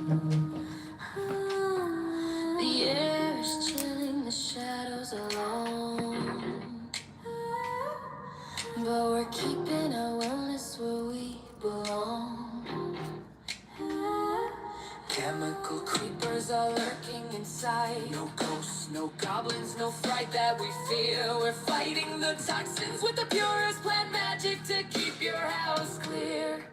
The air is chilling, the shadows alone. But we're keeping our wellness where we belong. Chemical creepers are lurking inside. No ghosts, no goblins, no fright that we fear. We're fighting the toxins with the purest plant magic to keep your house clear.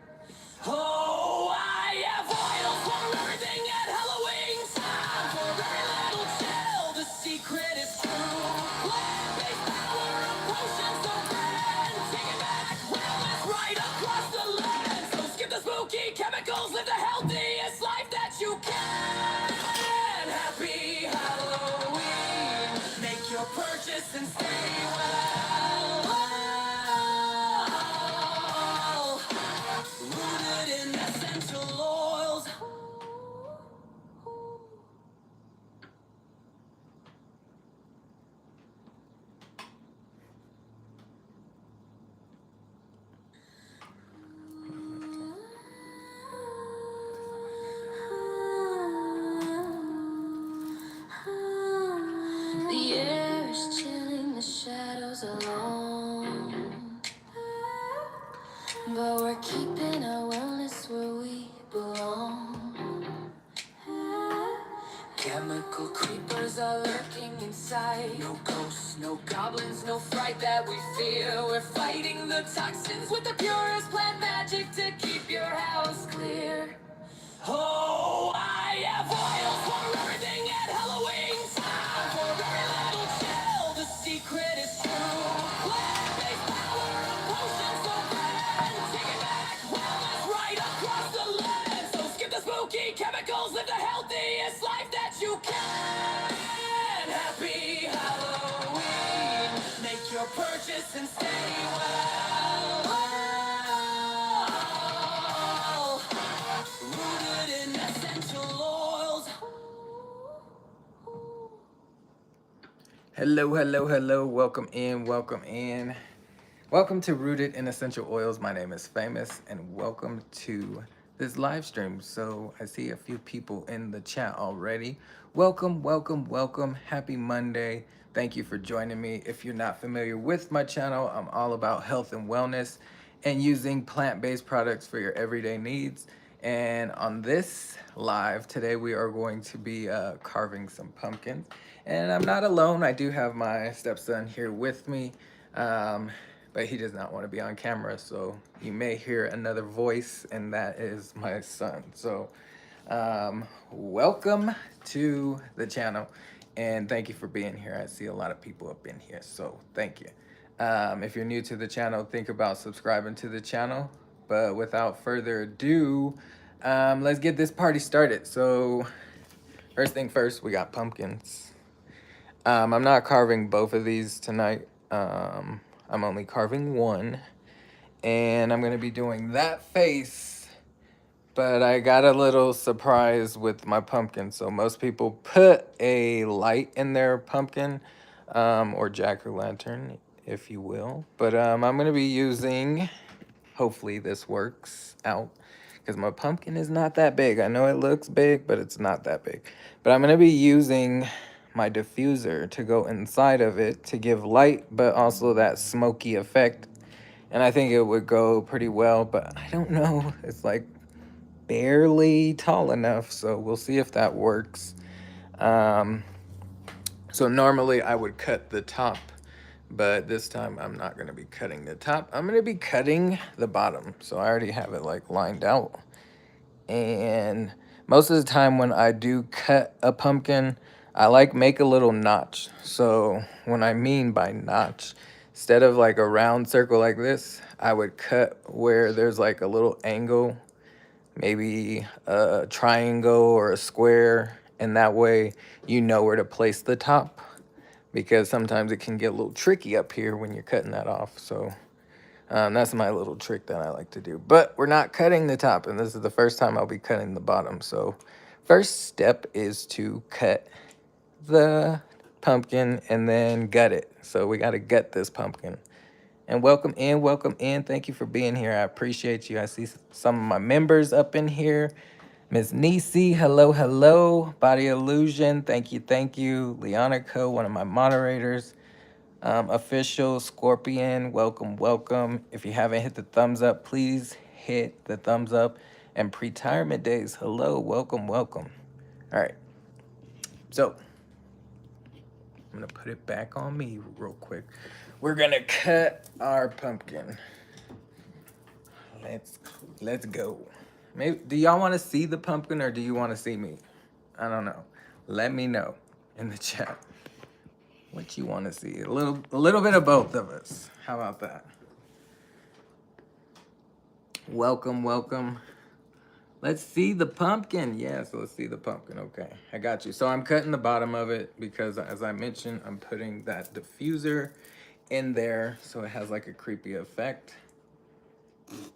Oh, I have oils for everything at Halloween time. For every little chill, the secret is true. Plant-based power of potions so grand. Take it back, wellness right across the land. So skip the spooky chemicals, live the healthiest life that you can. Happy Halloween. Make your purchase and stay well. Rooted in essential oils. The air is chilling, the shadows alone. But we're keeping our wellness where we belong. Chemical creepers are lurking inside. No ghosts, no goblins, no fright that we fear. We're fighting the toxins with the purest plant magic to keep your house clear. Oh, I have oils for everything at Halloween time. For every little chill, the secret is true. Plant-based power of potions so grand. Take it back, wellness right across the land. So skip the spooky chemicals, live the healthiest life that you can. Happy Halloween. Make your purchase and stay well. Rooted in essential oils. Hello, hello, hello. Welcome in, welcome in. Welcome to Rooted in Essential Oils. My name is Famous, and welcome to this live stream. So I see a few people in the chat already. Welcome, welcome, welcome. Happy Monday. Thank you for joining me. If you're not familiar with my channel, I'm all about health and wellness and using plant-based products for your everyday needs. And on this live today, we are going to be carving some pumpkins. And I'm not alone. I do have my stepson here with me. But he does not want to be on camera, so you may hear another voice, and that is my son. So welcome to the channel, and thank you for being here. I see a lot of people up in here, so thank you. If you're new to the channel, think about subscribing to the channel. But without further ado, let's get this party started. So first thing first, we got pumpkins. I'm not carving both of these tonight. I'm only carving one, and I'm gonna be doing that face, but I got a little surprise with my pumpkin. So most people put a light in their pumpkin, or jack-o'-lantern, if you will. But I'm gonna be using, hopefully this works out, because my pumpkin is not that big. I know it looks big, but it's not that big. But I'm gonna be using my diffuser to go inside of it to give light, but also that smoky effect. And I think it would go pretty well, but I don't know. It's like barely tall enough, so we'll see if that works. So normally I would cut the top, but this time I'm not gonna be cutting the top. I'm gonna be cutting the bottom. So I already have it like lined out. And most of the time when I do cut a pumpkin, I like make a little notch. So when I mean by notch, instead of like a round circle like this, I would cut where there's like a little angle, maybe a triangle or a square, and that way you know where to place the top, because sometimes it can get a little tricky up here when you're cutting that off. So that's my little trick that I like to do. But we're not cutting the top, and this is the first time I'll be cutting the bottom. So first step is to cut the pumpkin and then gut it. So we got to gut this pumpkin. And welcome in, welcome in. Thank you for being here. I appreciate you. I see some of my members up in here. Miss Nisi, hello, hello. Body Illusion, thank you, thank you. Leonico, one of my moderators. Official Scorpion, welcome, welcome. If you haven't hit the thumbs up, please hit the thumbs up. And Pretirement Days, hello, welcome, welcome. All right, so I'm gonna put it back on me real quick. We're gonna cut our pumpkin. Let's go. Maybe do y'all want to see the pumpkin or do you want to see me? I don't know. Let me know in the chat what you want to see. A little bit of both of us. How about that? Welcome, welcome. Let's see the pumpkin. Yes, let's see the pumpkin. Okay, I got you. So I'm cutting the bottom of it because, as I mentioned, I'm putting that diffuser in there so it has like a creepy effect.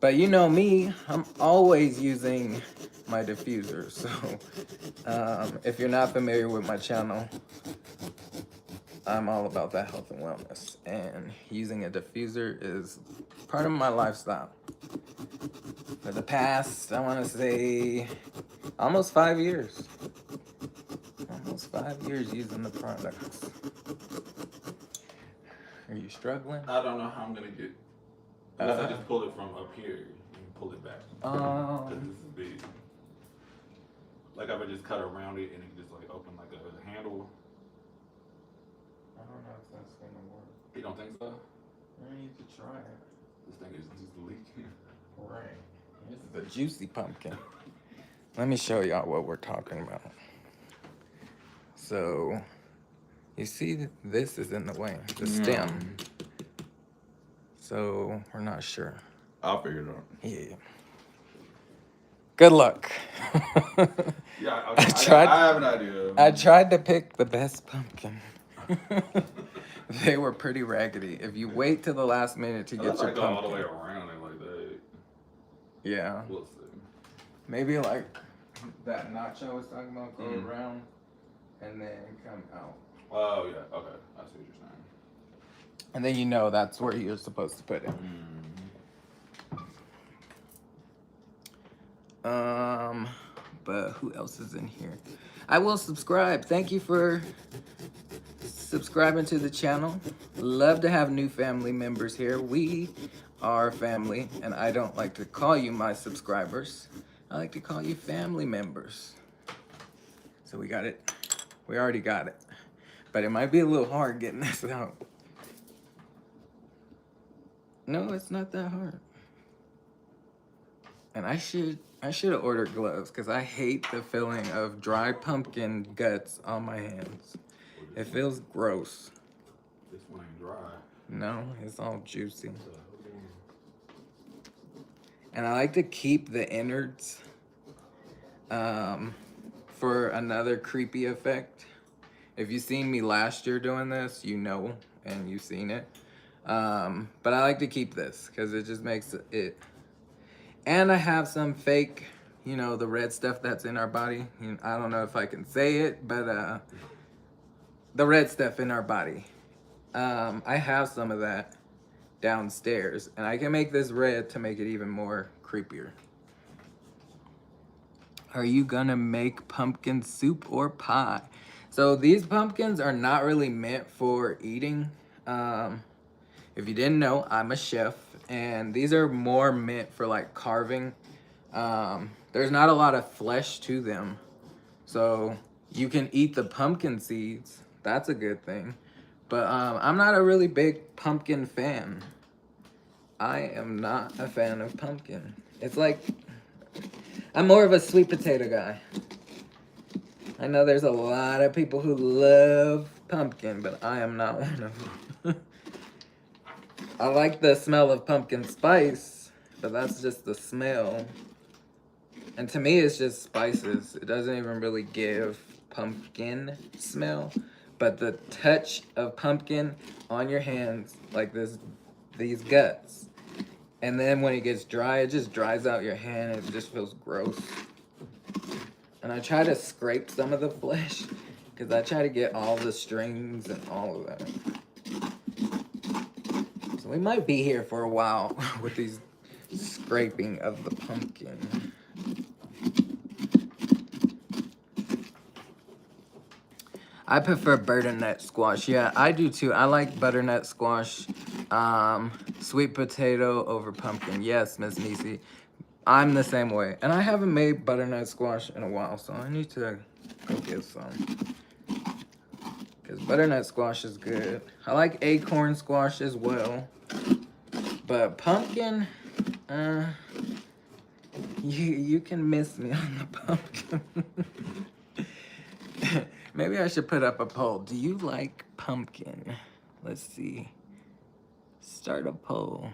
But you know me, I'm always using my diffuser. So if you're not familiar with my channel, I'm all about that health and wellness. And using a diffuser is part of my lifestyle. For the past, I want to say, almost 5 years. Almost 5 years using the products. Are you struggling? I don't know how I'm gonna get. Unless I just pull it from up here and pull it back. Because this is big. Like I would just cut around it and it just like open like a handle. I don't know if that's gonna work. You don't think so? I need to try it. This thing is just leaking. Right. This is a juicy pumpkin. Let me show y'all what we're talking about. So, you see, this is in the way, the stem. So, we're not sure. I'll figure it out. Yeah. Good luck. Yeah, I have an idea. I tried to pick the best pumpkin. They were pretty raggedy. If you wait till the last minute to get your pumpkin. All the way around it like that. Yeah. We'll see. Maybe like that nacho was talking about, go around and then come out. Oh yeah, okay. I see what you're saying. And then you know that's where you're supposed to put it. But who else is in here? I will subscribe. Thank you for subscribing to the channel. Love to have new family members here. We are family, and I don't like to call you my subscribers. I like to call you family members. So we got it. We already got it. But it might be a little hard getting this out. No, it's not that hard. And I should have ordered gloves because I hate the feeling of dry pumpkin guts on my hands. It feels gross. This one ain't dry. No, it's all juicy. And I like to keep the innards for another creepy effect. If you've seen me last year doing this, you know, and you've seen it. But I like to keep this because it just makes it. And I have some fake, you know, the red stuff that's in our body. I don't know if I can say it, but the red stuff in our body. I have some of that downstairs, and I can make this red to make it even more creepier. Are you gonna make pumpkin soup or pie? So these pumpkins are not really meant for eating. If you didn't know, I'm a chef, and these are more meant for like carving. There's not a lot of flesh to them, so you can eat the pumpkin seeds. That's a good thing. But I'm not a really big pumpkin fan. I am not a fan of pumpkin. It's like, I'm more of a sweet potato guy. I know there's a lot of people who love pumpkin, but I am not one of them. I like the smell of pumpkin spice, but that's just the smell. And to me, it's just spices. It doesn't even really give pumpkin smell. But the touch of pumpkin on your hands, like these guts. And then when it gets dry, it just dries out your hand. It just feels gross. And I try to scrape some of the flesh because I try to get all the strings and all of that. So we might be here for a while with these scraping of the pumpkin. I prefer butternut squash. Yeah, I do too. I like butternut squash. Sweet potato over pumpkin. Yes, Miss Nisi. I'm the same way. And I haven't made butternut squash in a while, so I need to go get some. Because butternut squash is good. I like acorn squash as well. But pumpkin, you can miss me on the pumpkin. Maybe I should put up a poll. Do you like pumpkin? Let's see. Start a poll.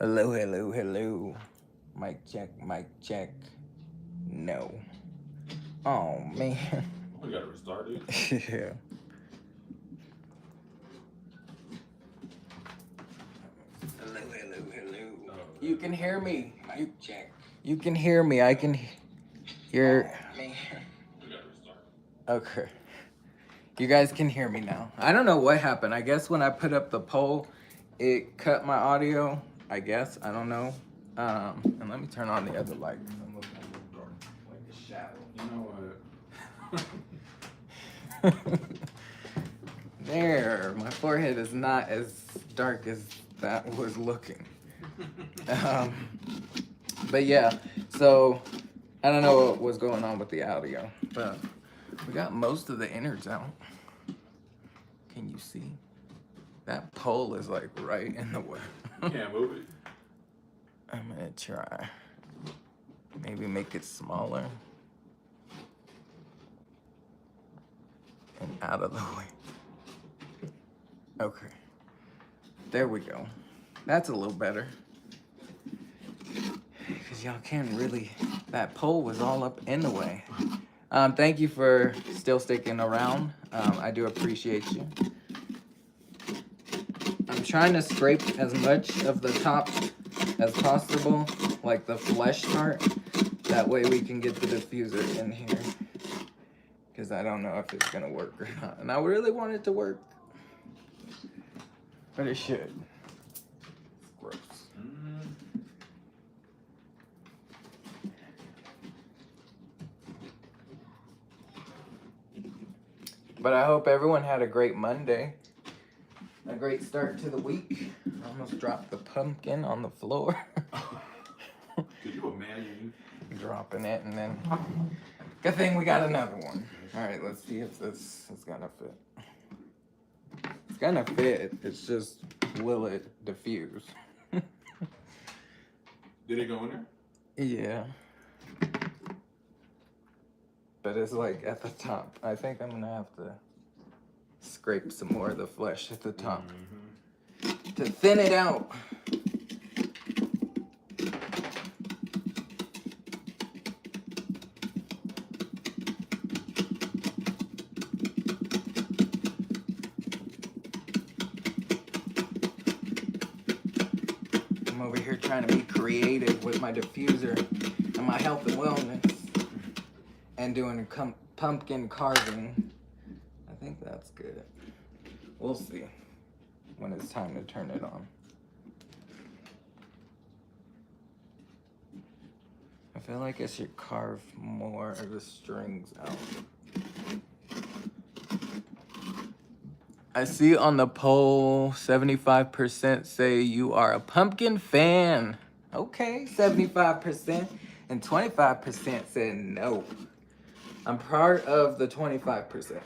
Hello, hello, hello. Mic check, mic check. No. Oh, man. We gotta restart it. Yeah. Hello, hello, hello. You can hear me. You can hear me. I can hear. We gotta restart. Okay. You guys can hear me now. I don't know what happened. I guess when I put up the poll, it cut my audio. I guess. I don't know. And let me turn on the other light. I'm looking a little dark, like a shadow. You know what? There. My forehead is not as dark as that was looking. But yeah. So I don't know what was going on with the audio, but we got most of the innards out. Can you see? That pole is like right in the way. You can't move it. I'm gonna try. Maybe make it smaller. And out of the way. Okay. There we go. That's a little better. Because y'all can't really... That pole was all up in the way. Thank you for still sticking around. I do appreciate you. I'm trying to scrape as much of the top as possible, like the flesh part. That way we can get the diffuser in here. Because I don't know if it's going to work or not. And I really want it to work. But it should. It's gross. But I hope everyone had a great Monday. A great start to the week. I almost dropped the pumpkin on the floor. Could you imagine? Dropping it and then... Good thing we got another one. Alright, let's see if this is gonna fit. It's gonna fit. It's just, will it diffuse? Did it go in there? Yeah. But it's like at the top. I think I'm gonna have to scrape some more of the flesh at the top to thin it out. I'm over here trying to be creative with my diffuser and my health and wellness. And doing a pumpkin carving. I think that's good. We'll see when it's time to turn it on. I feel like I should carve more of the strings out. I see on the poll 75% say you are a pumpkin fan. Okay, 75%. And 25% said no. I'm part of the 25%.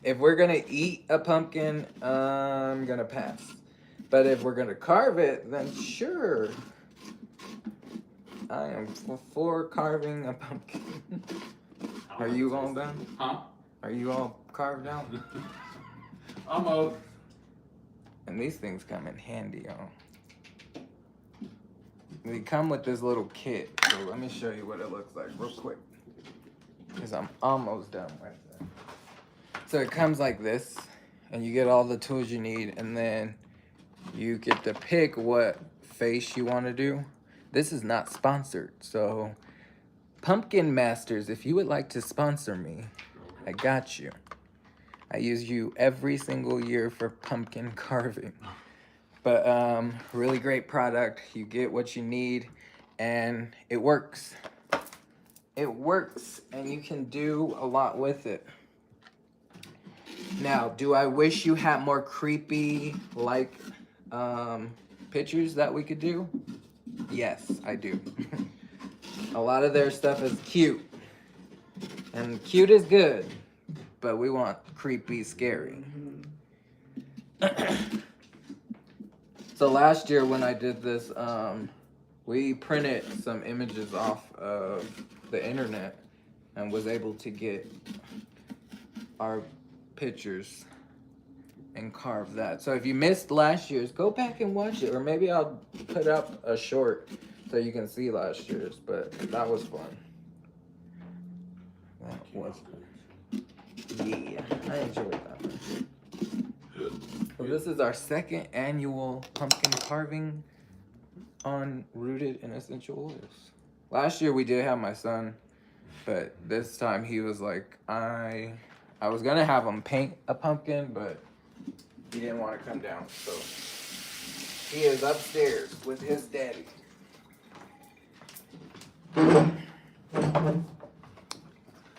If we're gonna eat a pumpkin, I'm gonna pass. But if we're gonna carve it, then sure. I am for carving a pumpkin. Are you all done? Huh? Are you all carved out? Almost. And these things come in handy, y'all. They come with this little kit. So let me show you what it looks like real quick. Because I'm almost done with it. So it comes like this, and you get all the tools you need, and then you get to pick what face you want to do. This is not sponsored, so Pumpkin Masters, if you would like to sponsor me, I got you. I use you every single year for pumpkin carving. But really great product. You get what you need, and it works. It works, and you can do a lot with it. Now, do I wish you had more creepy, like, pictures that we could do? Yes, I do. A lot of their stuff is cute. And cute is good, but we want creepy, scary. So last year when I did this, we printed some images off of the internet and was able to get our pictures and carve that. So if you missed last year's, go back and watch it. Or maybe I'll put up a short so you can see last year's. But that was fun. That was fun. Yeah, I enjoyed that one. So this is our second annual pumpkin carving on Rooted in Essential Oils. Last year we did have my son, but this time he was like, I was gonna have him paint a pumpkin, but he didn't want to come down, so he is upstairs with his daddy.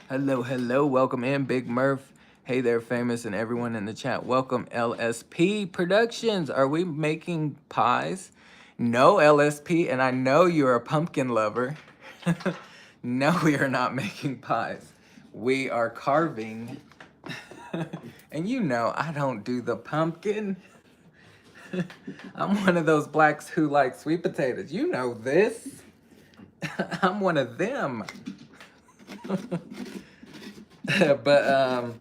Hello, welcome in, Big Murph. Hey there, Famous, and everyone in the chat. Welcome, LSP Productions. Are we making pies? No, LSP, and I know you're a pumpkin lover. No, we are not making pies. We are carving. And you know, I don't do the pumpkin. I'm one of those blacks who like sweet potatoes. You know this. I'm one of them. But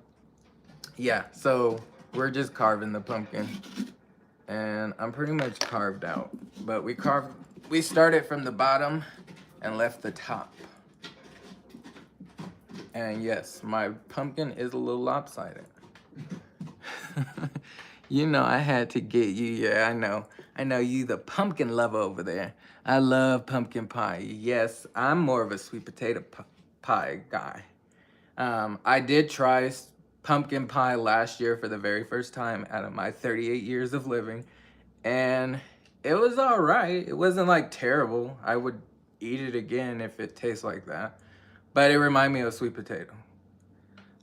yeah, so we're just carving the pumpkin, and I'm pretty much carved out, but we started from the bottom and left the top. And yes, my pumpkin is a little lopsided. You know, I had to get you. Yeah, I know you, the pumpkin lover over there. I love pumpkin pie. Yes, I'm more of a sweet potato pie guy. I did try pumpkin pie last year for the very first time out of my 38 years of living, and it was all right. It wasn't like terrible. I would eat it again if it tastes like that, but it reminded me of sweet potato.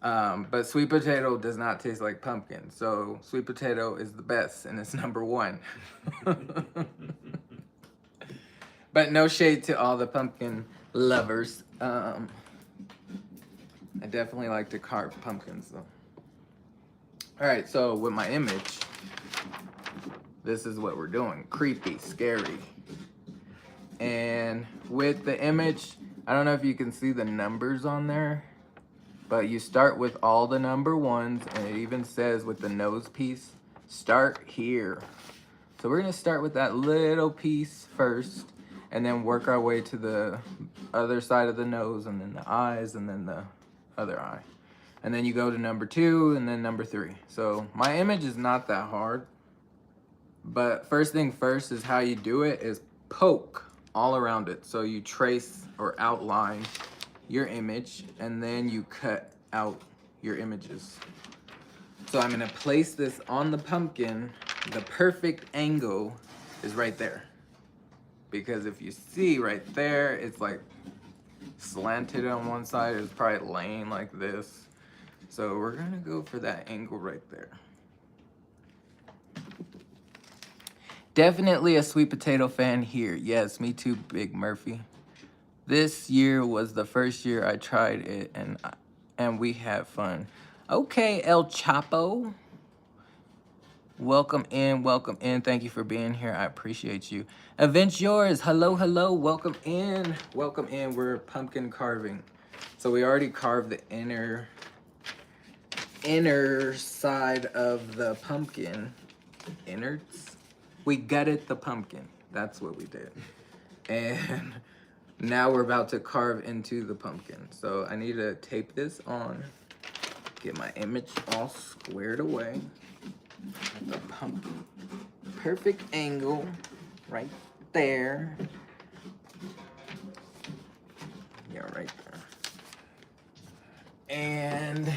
But sweet potato does not taste like pumpkin, so sweet potato is the best, and it's number one. But no shade to all the pumpkin lovers. I definitely like to carve pumpkins though. All right, so with my image, this is what we're doing. Creepy, scary. And with the image, I don't know if you can see the numbers on there, but you start with all the number ones, and it even says with the nose piece, start here. So we're gonna start with that little piece first, and then work our way to the other side of the nose, and then the eyes, and then the other eye. And then you go to number 2, and then number 3. So my image is not that hard, but first thing first is how you do it is poke all around it. So you trace or outline your image, and then you cut out your images. So I'm gonna place this on the pumpkin. The perfect angle is right there, because if you see right there, it's like slanted on one side. It's probably laying like this. So we're gonna go for that angle right there. Definitely a sweet potato fan here. Yes, me too, Big Murphy. This year was the first year I tried it, and we had fun. Okay, El Chapo. Welcome in, welcome in. Thank you for being here. I appreciate you. Avenge Yours, hello, hello, welcome in. Welcome in, we're pumpkin carving. So we already carved the inner side of the pumpkin. Innards? We gutted the pumpkin. That's what we did. And now we're about to carve into the pumpkin. So I need to tape this on, get my image all squared away. The pumpkin. Perfect angle right there. Yeah, right there. And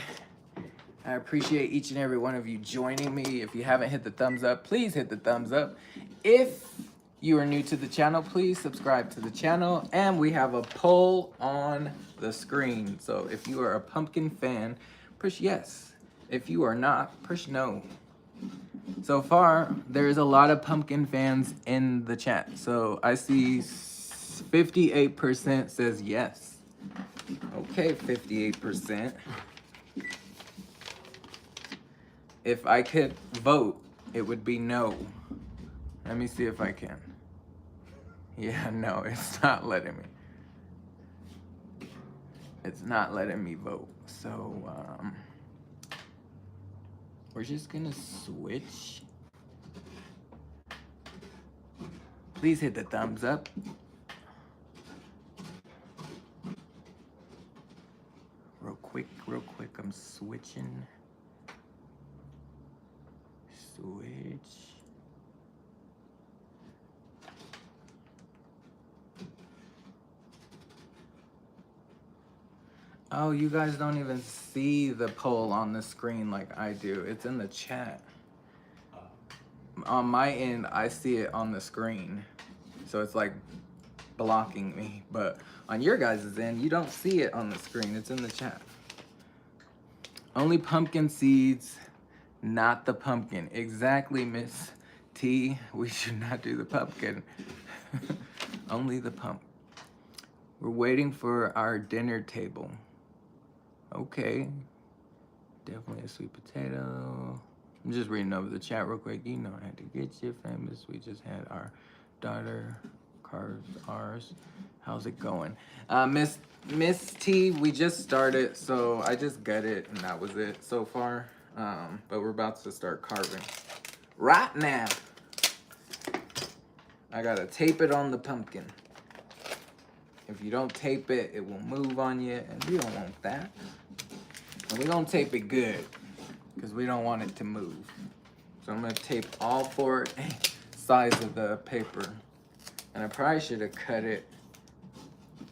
I appreciate each and every one of you joining me. If you haven't hit the thumbs up, please hit the thumbs up. If you are new to the channel, please subscribe to the channel. And we have a poll on the screen. So if you are a pumpkin fan, push yes. If you are not, push no. So far, there's a lot of pumpkin fans in the chat. So I see 58% says yes. Okay, 58%. If I could vote, it would be no. Let me see if I can. Yeah, no, it's not letting me. It's not letting me vote. So, we're just gonna switch. Please hit the thumbs up. Real quick, I'm switching. Switch. Oh, you guys don't even see the poll on the screen like I do. It's in the chat. On my end, I see it on the screen. So it's like blocking me. But on your guys' end, you don't see it on the screen. It's in the chat. Only pumpkin seeds, not the pumpkin. Exactly, Miss T. We should not do the pumpkin. Only the pump. We're waiting for our dinner table. Okay. Definitely a sweet potato. I'm just reading over the chat real quick. You know I had to get you famous. We just had our daughter carves ours. How's it going? Miss T, we just started, so I just got it and that was it so far. But we're about to start carving right now. I gotta tape it on the pumpkin. If you don't tape it, it will move on you, and we don't want that. And we're gonna tape it good, because we don't want it to move. So I'm gonna tape all four sides of the paper. And I probably should have cut it.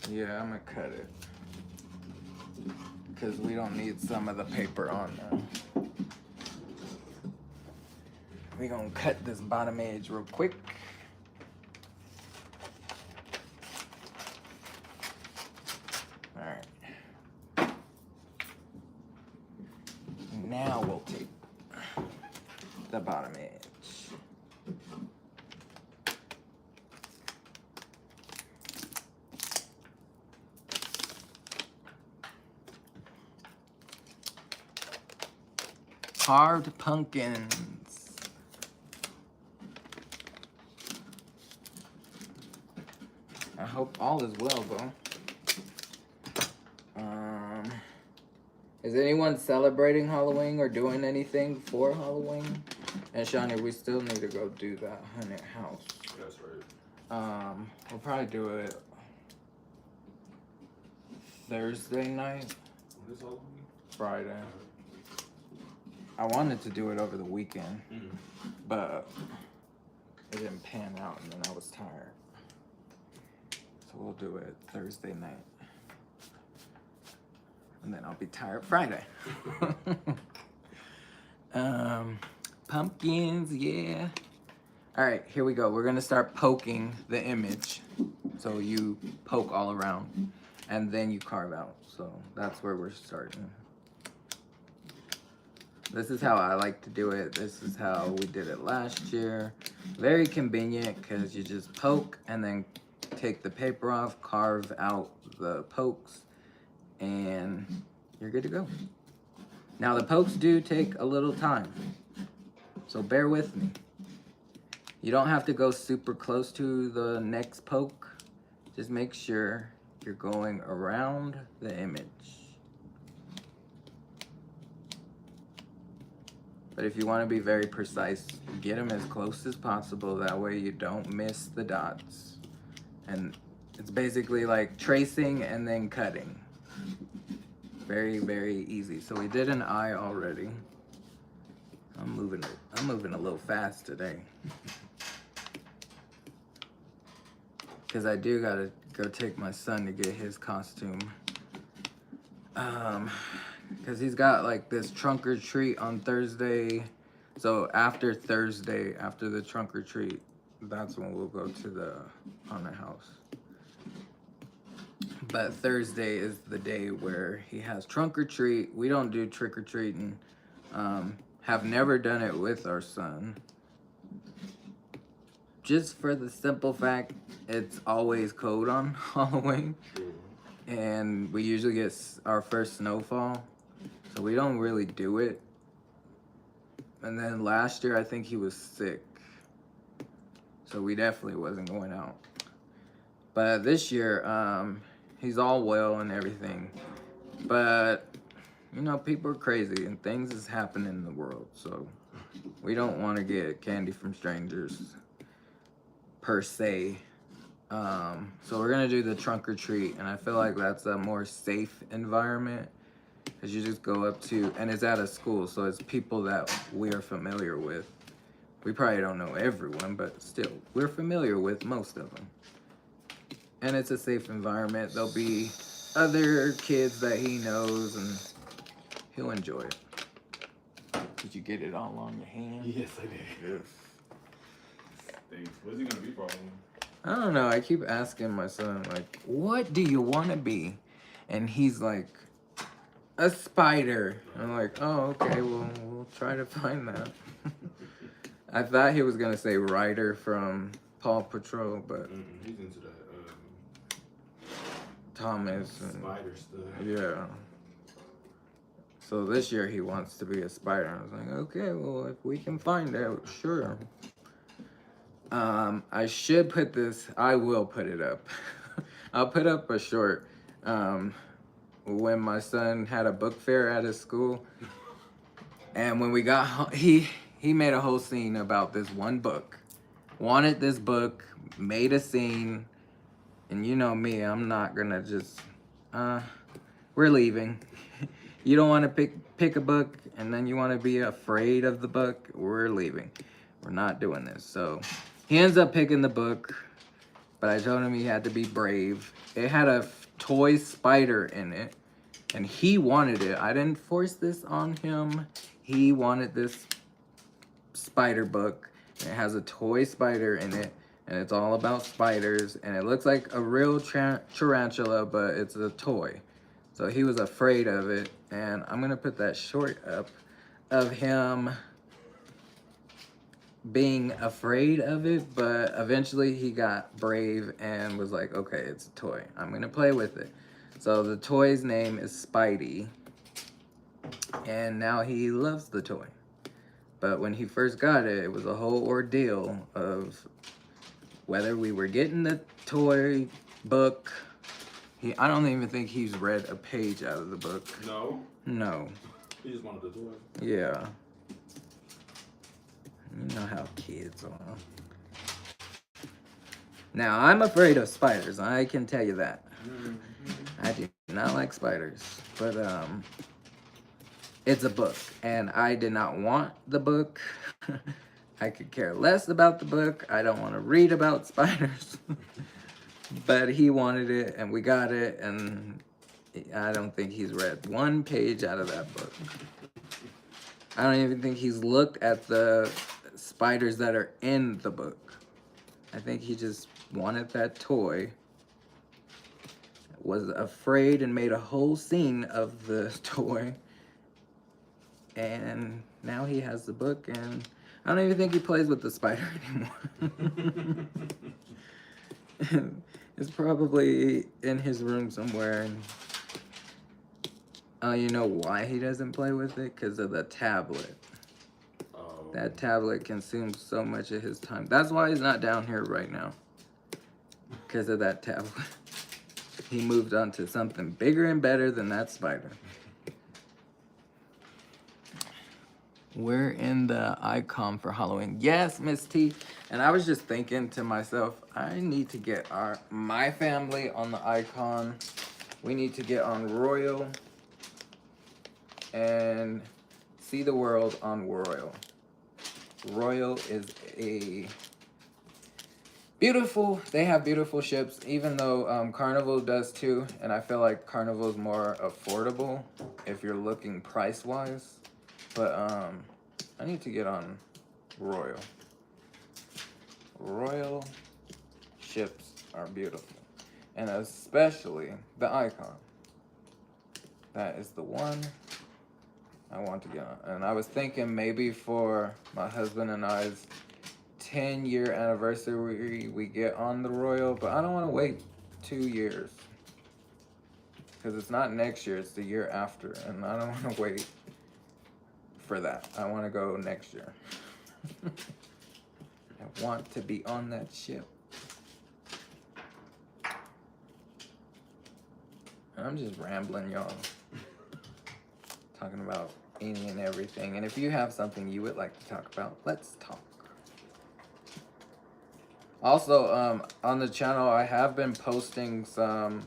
Yeah, I'm gonna cut it. Because we don't need some of the paper on now. We're gonna cut this bottom edge real quick. Alright. Now we'll tape the bottom edge. Carved pumpkins. I hope all is well, though. Is anyone celebrating Halloween or doing anything for Halloween? And Shawnee, we still need to go do that haunted house. That's right. We'll probably do it Thursday night. What is Halloween? Friday. I wanted to do it over the weekend, but it didn't pan out, and then I was tired. So we'll do it Thursday night. And then I'll be tired Friday. Pumpkins, yeah. All right, here we go. We're gonna start poking the image. So you poke all around, and then you carve out. So that's where we're starting. This is how I like to do it. This is how we did it last year. Very convenient because you just poke and then take the paper off, carve out the pokes, and you're good to go. Now the pokes do take a little time, so bear with me. You don't have to go super close to the next poke. Just make sure you're going around the image. But if you want to be very precise, get them as close as possible. That way you don't miss the dots. And it's basically like tracing and then cutting. Very, very easy. So we did an eye already. I'm moving a little fast today. Because I do gotta go take my son to get his costume. Because he's got like this trunk or treat on Thursday. So after Thursday, after the trunk or treat, that's when we'll go to the haunted house. But Thursday is the day where he has trunk or treat. We don't do trick or treating. Have never done it with our son. Just for the simple fact, it's always cold on Halloween. And we usually get our first snowfall. So we don't really do it. And then last year, I think he was sick. So we definitely wasn't going out. But this year, he's all well and everything. But you know, people are crazy and things is happening in the world. So we don't want to get candy from strangers per se. So we're gonna do the trunk or treat, and I feel like that's a more safe environment because you just go up to, and it's at a school, so it's people that we are familiar with. We probably don't know everyone, but still, we're familiar with most of them. And it's a safe environment. There'll be other kids that he knows, and he'll enjoy it. Did you get it all on your hand? Yes, I did. Thanks. What's he gonna be for? I don't know. I keep asking my son, like, what do you want to be? And he's like, a spider. I'm like, oh, okay, well, we'll try to find that. I thought he was going to say Ryder from Paw Patrol, but He's into that Thomas. And, spider stuff. yeah. So this year he wants to be a spider. I was like, okay, well, if we can find out, sure. I should put this, I will put it up. I'll put up a short. When my son had a book fair at his school, and when we got home, he made a whole scene about this one book. Wanted this book, made a scene, and you know me, I'm not gonna just, we're leaving. You don't want to pick a book, and then you want to be afraid of the book, we're leaving. We're not doing this. So he ends up picking the book, but I told him he had to be brave. It had a toy spider in it, and he wanted it. I didn't force this on him. He wanted this spider book. It has a toy spider in it, and it's all about spiders, and it looks like a real tarantula, but it's a toy. So he was afraid of it, and I'm gonna put that short up of him being afraid of it, but eventually he got brave and was like, okay, it's a toy. I'm gonna play with it. So the toy's name is Spidey, and now he loves the toy. But when he first got it, it was a whole ordeal of whether we were getting the toy book. I don't even think he's read a page out of the book. No? No. He just wanted the toy. Yeah. You know how kids are. Now, I'm afraid of spiders. I can tell you that. I do not like spiders. But, it's a book. And I did not want the book. I could care less about the book. I don't want to read about spiders. But he wanted it, and we got it. And I don't think he's read one page out of that book. I don't even think he's looked at the spiders that are in the book. I think he just wanted that toy, was afraid and made a whole scene of the toy, and now he has the book, and I don't even think he plays with the spider anymore. It's probably in his room somewhere, and you know why he doesn't play with it? Because of the tablet. That tablet consumes so much of his time. That's why he's not down here right now. Because of that tablet. He moved on to something bigger and better than that spider. We're in the icon for Halloween. Yes, Miss T. And I was just thinking to myself, I need to get my family on the icon. We need to get on Royal. And see the world on Royal. Royal is a beautiful, they have beautiful ships, even though Carnival does too, and I feel like Carnival is more affordable if you're looking price-wise, but I need to get on Royal. Royal ships are beautiful, and especially the icon. That is the one I want to get on. And I was thinking maybe for my husband and I's 10-year anniversary, we get on the Royal, but I don't want to wait 2 years. Because it's not next year, it's the year after. And I don't want to wait for that. I want to go next year. I want to be on that ship. I'm just rambling, y'all. talking about any and everything. And if you have something you would like to talk about, let's talk. Also, on the channel, I have been posting some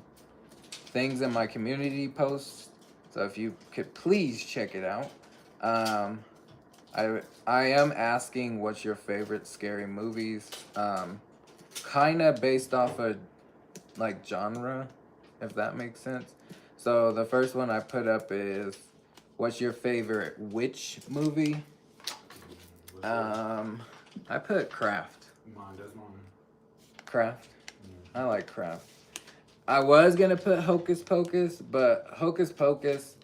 things in my community posts. So if you could please check it out. I am asking what's your favorite scary movies. Kind of based off of like genre, if that makes sense. So the first one I put up is, what's your favorite witch movie? I put Craft. That's mine. Craft. I like Craft. I was gonna put Hocus Pocus, but Hocus Pocus,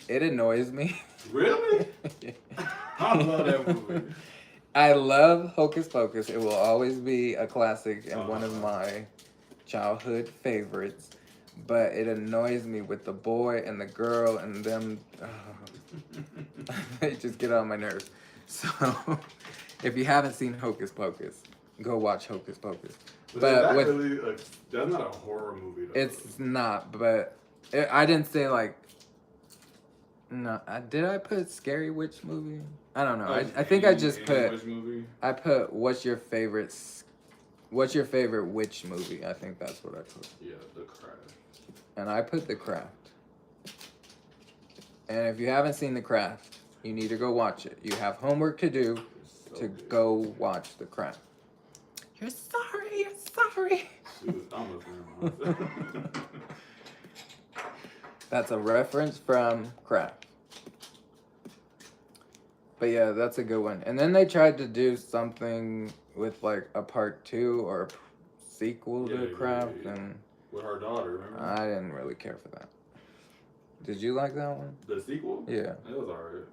it annoys me. Really? I love that movie. I love Hocus Pocus. It will always be a classic and one of my childhood favorites. But it annoys me with the boy and the girl and them. They just get on my nerves. So, if you haven't seen Hocus Pocus, go watch Hocus Pocus. But that's not a horror movie, though. It's not, but I didn't say like. No, did I put Scary Witch movie? I don't know. I think I just put. Witch movie? I put what's your favorite witch movie? I think that's what I put. Yeah, The Craft. And I put The Craft. And if you haven't seen The Craft, you need to go watch it. You have homework to do go watch The Craft. You're sorry. That's a reference from Craft. But yeah, that's a good one. And then they tried to do something with like a part 2 or a sequel to Craft, and with her daughter, remember? I didn't really care for that. Did you like that one? The sequel? Yeah. It was alright.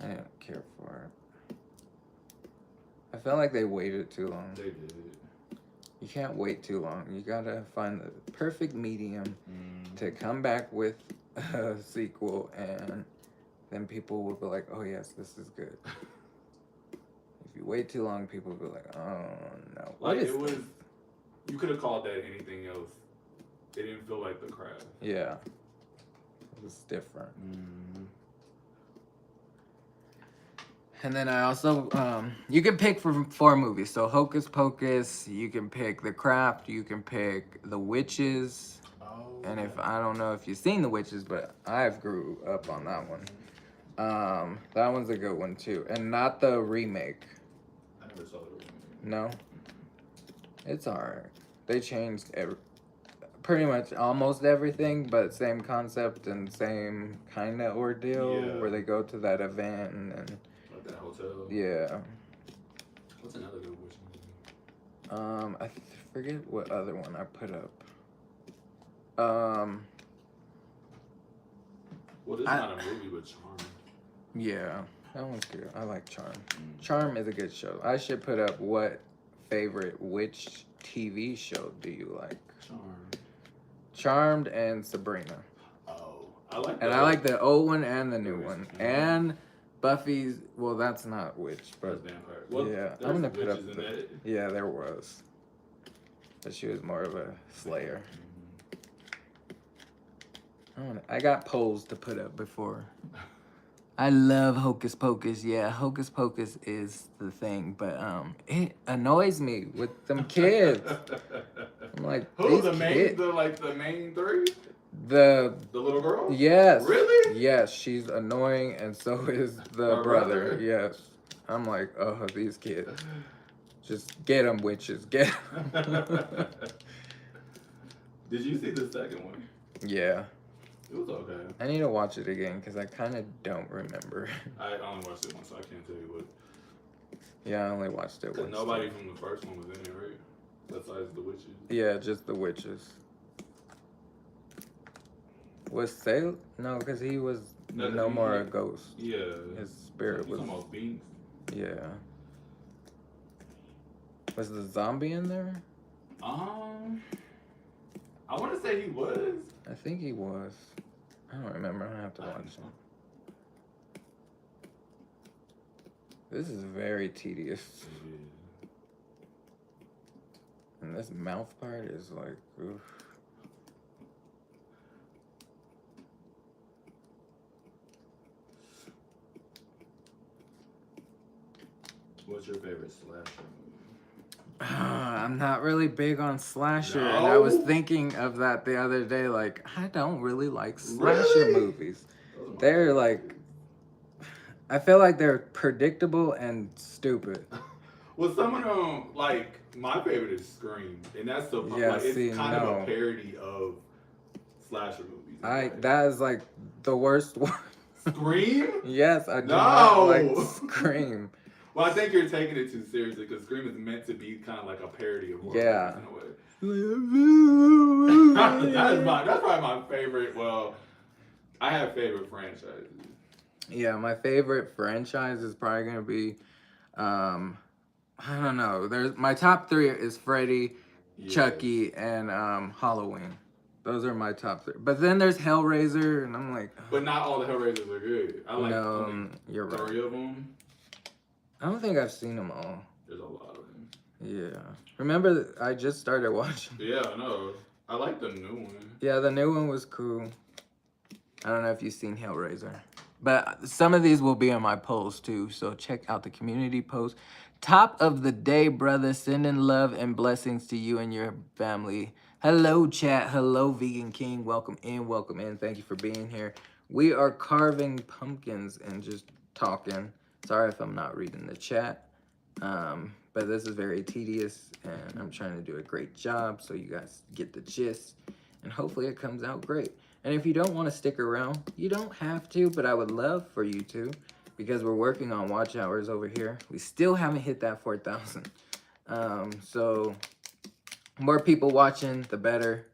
I didn't care for it. I felt like they waited too long. They did. You can't wait too long. You gotta find the perfect medium to come back with a sequel, and then people will be like, oh yes, this is good. If you wait too long, people will be like, oh no. Like, you could have called that anything else. It didn't feel like The Craft. Yeah. It was different. And then I also, you can pick from 4 movies. So Hocus Pocus, you can pick The Craft, you can pick The Witches. And if I don't know if you've seen The Witches, but I've grew up on that one. That one's a good one too. And not the remake. I never saw the remake. No? It's alright. They changed pretty much almost everything, but same concept and same kind of ordeal where they go to that event and like that hotel. Yeah. What's another good witch movie? I forget what other one I put up. Well, this is not a movie, but Charm. Yeah, that one's good. I like Charm. Charm is a good show. I should put up what favorite witch TV show do you like? Charmed and Sabrina. Oh, I like that. And I like the old one and the new one. And Buffy's, well, that's not witch, but vampire. Well, yeah, I'm gonna put up yeah, there was. But she was more of a slayer. I got polls to put up before. I love Hocus Pocus. Yeah, Hocus Pocus is the thing, but it annoys me with them kids. I'm like, who's the main? The main 3? The little girl? Yes. Really? Yes, she's annoying, and so is the brother. Yes. I'm like, oh, these kids. Just get them, witches. Get them. Did you see the second one? Yeah. It was okay. I need to watch it again because I kind of don't remember. I only watched it once, so I can't tell you what. Yeah, I only watched it once. Nobody from the first one was in it, right? Besides the witches. Yeah, just the witches. Was Sale? No, because he was no more a ghost. Yeah. His spirit was. Almost beings. Yeah. Was the zombie in there? I want to say he was. I think he was. I don't remember. I have to watch it. This is very tedious. And this mouth part is like, oof. What's your favorite slasher movie? I'm not really big on slasher, and I was No? thinking of that the other day. Like, I don't really like slasher Really? movies. Those are my They're favorite. like, I feel like they're predictable and stupid. Well, some of them, like my favorite is Scream, and that's the Yeah, like see, it's kind of a no. parody of slasher movies. in a way. That is like the worst one. Scream? Yes, I do not like No. Scream. Well, I think you're taking it too seriously because Scream is meant to be kind of like a parody of horror Yeah. movies in a way. That's probably my favorite. Well, I have favorite franchises. Yeah, my favorite franchise is probably gonna be, I don't know. There's my top three is Freddy, Yes. Chucky, and Halloween. Those are my top three. But then there's Hellraiser, and I'm like, But not all the Hellraisers are good. I like no, only you're right. 3 of them. I don't think I've seen them all. There's a lot of them. Yeah. Remember, I just started watching. Yeah, I know. I like the new one. Yeah, the new one was cool. I don't know if you've seen Hellraiser. But some of these will be on my polls too, so check out the community post. Top of the day, brother. Sending love and blessings to you and your family. Hello, chat. Hello, Vegan King. Welcome in, welcome in. Thank you for being here. We are carving pumpkins and just talking. Sorry if I'm not reading the chat. But this is very tedious, and I'm trying to do a great job so you guys get the gist. And hopefully it comes out great. And if you don't want to stick around, you don't have to, but I would love for you to, because we're working on watch hours over here. We still haven't hit that 4,000. So more people watching, the better.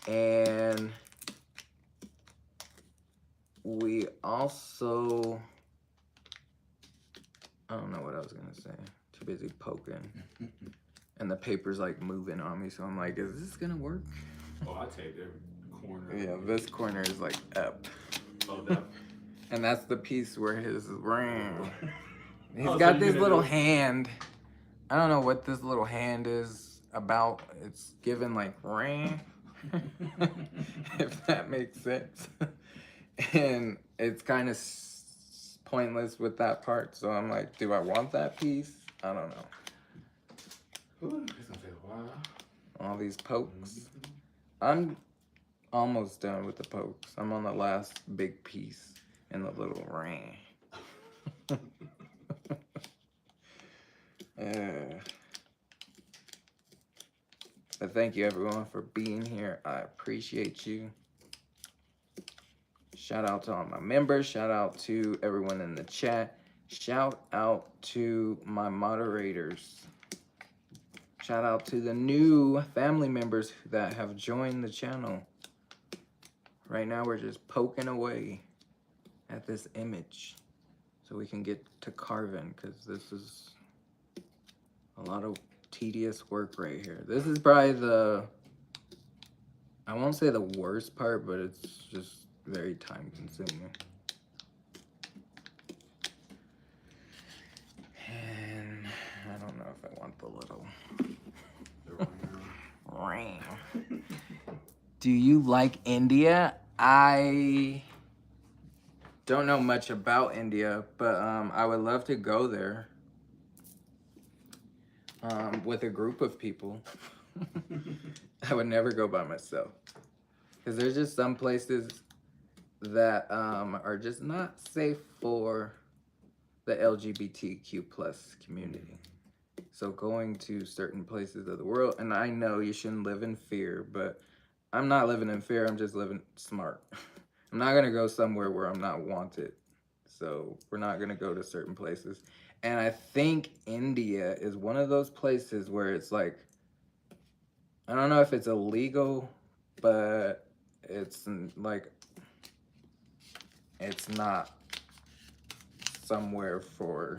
And we also, I don't know what I was going to say. Too busy poking. And the paper's like moving on me, so I'm like, is this going to work? Oh, I take every corner. Yeah, this corner is like up. Oh, that. And that's the piece where his ring. He's Oh, so got you this gonna little do- hand. I don't know what this little hand is about. It's given like ring. If that makes sense. And it's kind of pointless with that part. So I'm like, do I want that piece? I don't know. Ooh, it's gonna take a while. All these pokes. I'm almost done with the pokes. I'm on the last big piece in the little ring. But thank you everyone for being here. I appreciate you. Shout out to all my members. Shout out to everyone in the chat. Shout out to my moderators. Shout out to the new family members that have joined the channel. Right now we're just poking away at this image so we can get to carving, because this is a lot of tedious work right here. This is probably the, I won't say the worst part, but it's just very time consuming. And I don't know if I want the little ring. Do you like India? I don't know much about India, but I would love to go there with a group of people. I would never go by myself, because there's just some places that are just not safe for the LGBTQ plus community. So going to certain places of the world, and I know you shouldn't live in fear, but I'm not living in fear, I'm just living smart. I'm not gonna go somewhere where I'm not wanted. So we're not gonna go to certain places. And I think India is one of those places where it's like, I don't know if it's illegal, but it's like, it's not somewhere for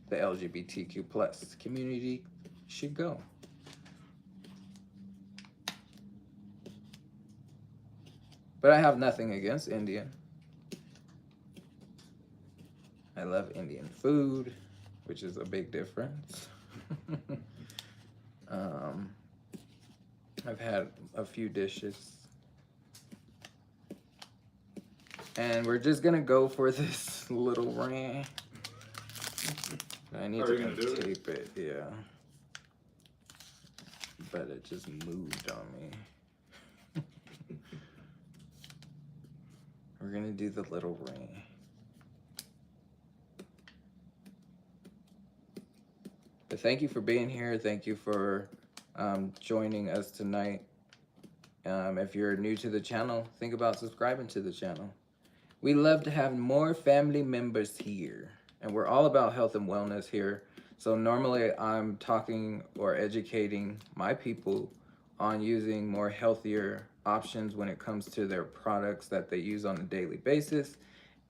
the LGBTQ plus community should go. But I have nothing against India. I love Indian food, which is a big difference. I've had a few dishes. And we're just gonna go for this little ring. I need Are to you gonna do it? tape it, yeah. But it just moved on me. We're gonna do the little ring. But thank you for being here. Thank you for joining us tonight. If you're new to the channel, think about subscribing to the channel. We love to have more family members here. And we're all about health and wellness here. So normally I'm talking or educating my people on using more healthier options when it comes to their products that they use on a daily basis.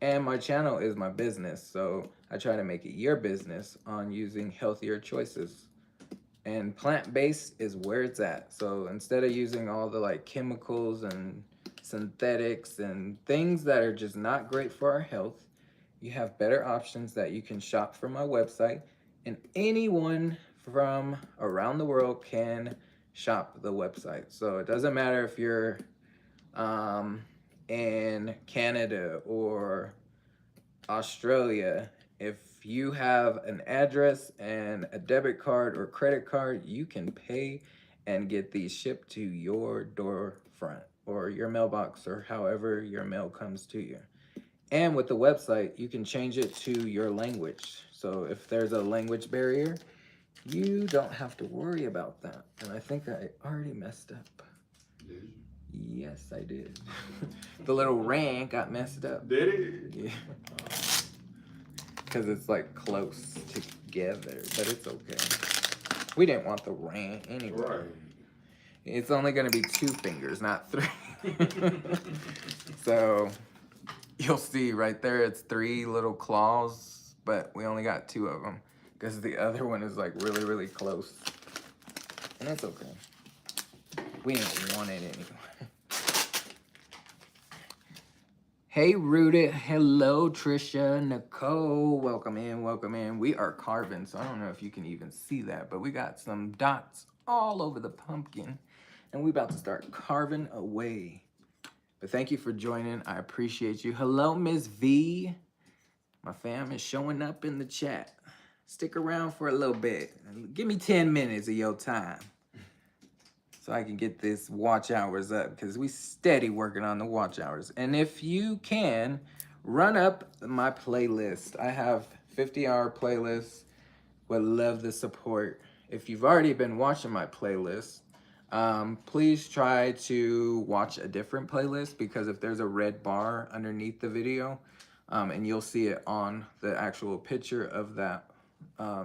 And my channel is my business, so I try to make it your business on using healthier choices. And plant-based is where it's at. So instead of using all the like chemicals and synthetics and things that are just not great for our health, you have better options that you can shop from my website. And anyone from around the world can shop the website. So it doesn't matter if you're in Canada or Australia. If you have an address and a debit card or credit card, you can pay and get these shipped to your door front or your mailbox or however your mail comes to you. And with the website, you can change it to your language. So if there's a language barrier, you don't have to worry about that. And I think I already messed up. Did you? Yes, I did. The little ring got messed up. Did it? Yeah. Because it's like close together, but it's okay. We didn't want the ring anyway. Right. It's only going to be 2 fingers, not 3. So you'll see right there, it's 3 little claws, but we only got 2 of them because the other one is like really, really close. And it's okay. We didn't want it anyway. Hey, Rooted. Hello, Trisha, Nicole. Welcome in, welcome in. We are carving, so I don't know if you can even see that, but we got some dots all over the pumpkin, and we about to start carving away. But thank you for joining. I appreciate you. Hello, Miss V. My fam is showing up in the chat. Stick around for a little bit. Give me 10 minutes of your time so I can get this watch hours up, because we steady working on the watch hours. And if you can, run up my playlist. I have 50-hour playlists. Would love the support. If you've already been watching my playlist, please try to watch a different playlist, because if there's a red bar underneath the video, and you'll see it on the actual picture of that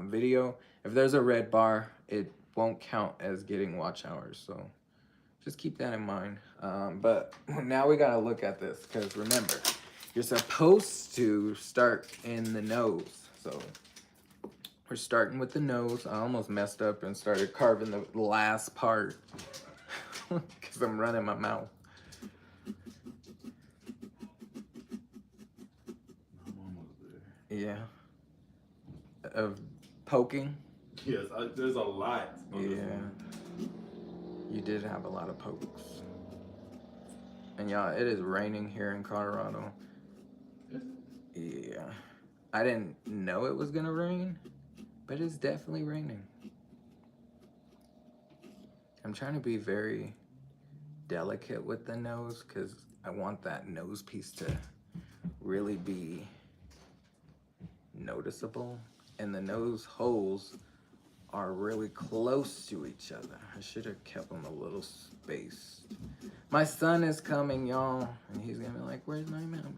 video, if there's a red bar, it won't count as getting watch hours, so just keep that in mind. But now we gotta look at this, because remember, you're supposed to start in the nose. So we're starting with the nose. I almost messed up and started carving the last part because I'm running my mouth. I'm almost there. Yeah. Of poking. Yes, there's a lot. On this Yeah. one. You did have a lot of pokes. And y'all, it is raining here in Colorado. Yeah. I didn't know it was gonna rain, but it's definitely raining. I'm trying to be very delicate with the nose, because I want that nose piece to really be noticeable. And the nose holes are really close to each other. I should have kept them a little spaced. My son is coming, y'all, and he's gonna be like, "Where's my mom?"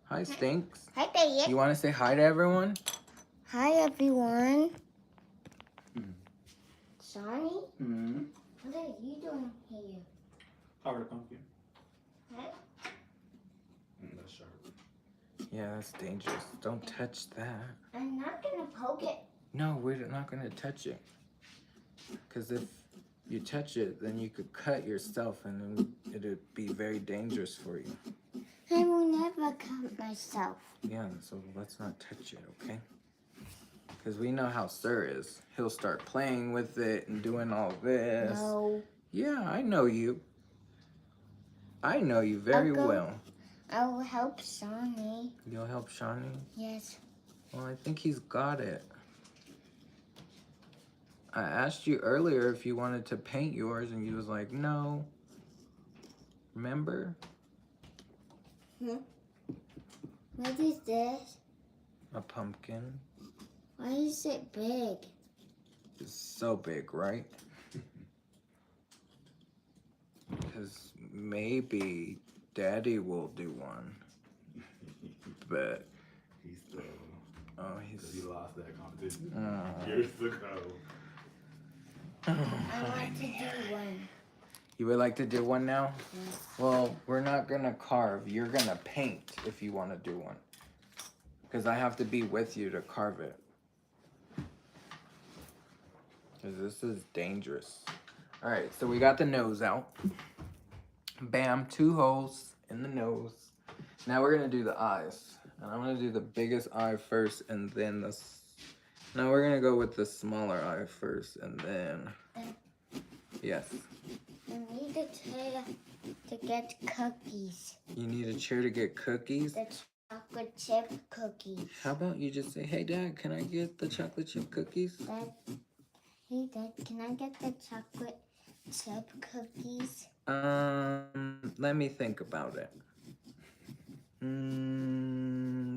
Hi, Stinks. Hi, Dad. You want to say hi to everyone? Hi, everyone. Sonny, Mm-hmm. what are you doing here? Cover the pumpkin. Huh? That's sharp. Yeah, that's dangerous. Don't touch that. I'm not gonna poke it. No, we're not gonna touch it. Because if you touch it, then you could cut yourself, and then it'd be very dangerous for you. I will never cut myself. Yeah, so let's not touch it, okay? Because we know how Sir is. He'll start playing with it and doing all this. No. Yeah, I know you. I know you very Uncle? well. I will help Sonny. You'll help Shawnee? Yes. Well, I think he's got it. I asked you earlier if you wanted to paint yours, and you was like, no. Remember? What is this? A pumpkin. Why is it big? It's so big, right? Because maybe Daddy will do one. But, He's still. oh, Because he lost that competition Oh. years ago. I want to do one. You would like to do one now? Yes. Well, we're not gonna carve. You're gonna paint if you want to do one. Because I have to be with you to carve it. Because this is dangerous. All right, so we got the nose out. Bam, 2 holes in the nose. Now we're gonna do the eyes. And I'm gonna do the biggest eye first and then the... Now we're gonna go with the smaller eye first and then... Yes. I need a chair to get cookies. You need a chair to get cookies? The chocolate chip cookies. How about you just say, hey, Dad, can I get the chocolate chip cookies? Dad, hey, Dad, can I get the chocolate chip cookies? Let me think about it.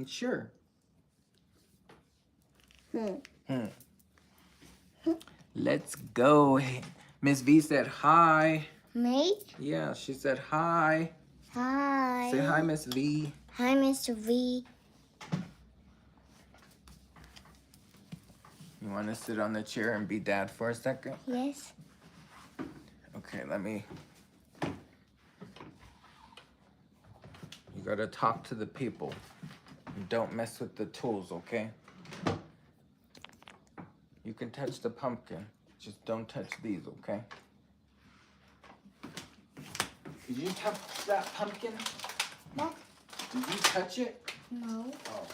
Sure. Let's go. Miss V said hi. Me? Yeah, she said hi. Hi. Say hi, Miss V. Hi, Mr. V. You want to sit on the chair and be Dad for a second? Yes. Okay, let me... You gotta talk to the people. And don't mess with the tools, okay? You can touch the pumpkin. Just don't touch these, okay? Did you touch that pumpkin? What? Did you touch it? No. Oh.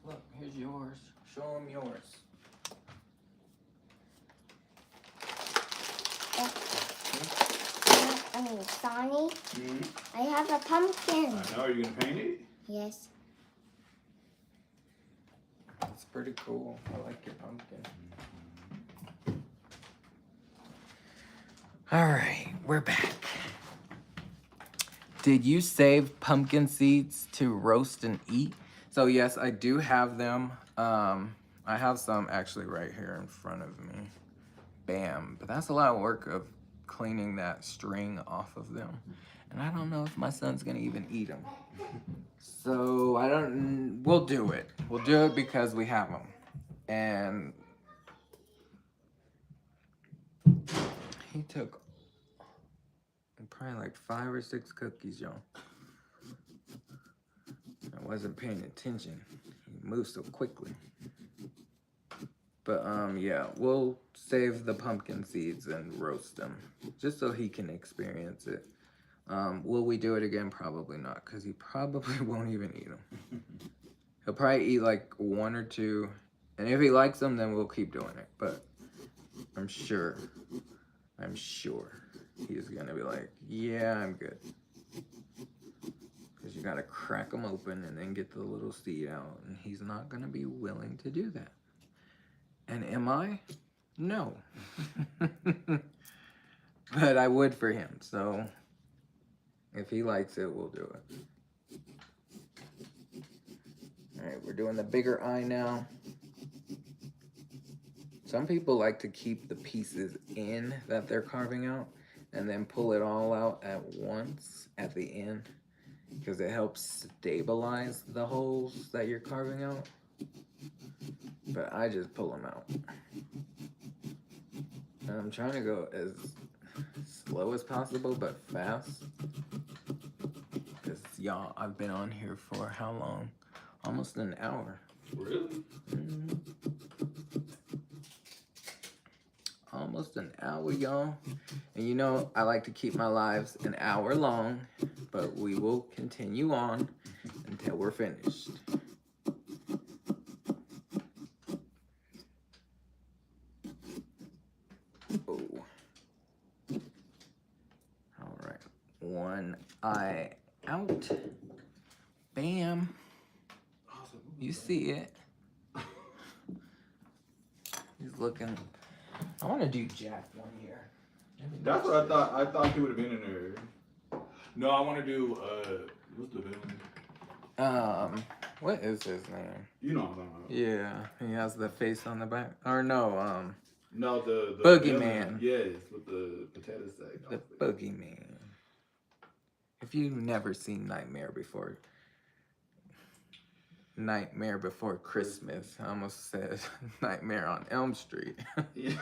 Look, here's yours. Show them yours. Sonny, I have a pumpkin. I know. Are you going to paint it? Yes. It's pretty cool. I like your pumpkin. All right, we're back. Did you save pumpkin seeds to roast and eat? So yes, I do have them. I have some actually right here in front of me. Bam. But that's a lot of work of cleaning that string off of them. And I don't know if my son's gonna even eat them. So we'll do it. We'll do it because we have them. And he took probably like 5 or 6 cookies, y'all. I wasn't paying attention. He moved so quickly. But yeah, we'll save the pumpkin seeds and roast them just so he can experience it. Will we do it again? Probably not, because he probably won't even eat them. He'll probably eat like 1 or 2, and if he likes them, then we'll keep doing it. But I'm sure he's gonna be like, yeah, I'm good. Because you gotta crack them open and then get the little seed out, and he's not gonna be willing to do that. And am I? No. But I would for him, so if he likes it, we'll do it. All right, we're doing the bigger eye now. Some people like to keep the pieces in that they're carving out and then pull it all out at once at the end because it helps stabilize the holes that you're carving out. But I just pull them out. And I'm trying to go as slow as possible, but fast. Because, y'all, I've been on here for how long? Almost an hour. Really? Mm-hmm. Almost an hour, y'all. And you know, I like to keep my lives an hour long, but we will continue on until we're finished. Oh. All right. One eye Out. Bam. Awesome. You see it. He's looking. I want to do Jack one year. That's what I thought. I thought he would have been in there. No, I want to do what's the villain? What is his name? You know what I'm talking about. Yeah, he has the face on the back. Or no, No, the Boogeyman. villain, yes, with the potato sack. The Boogeyman. If you've never seen Nightmare Before Christmas, I almost said Nightmare on Elm Street. Yeah.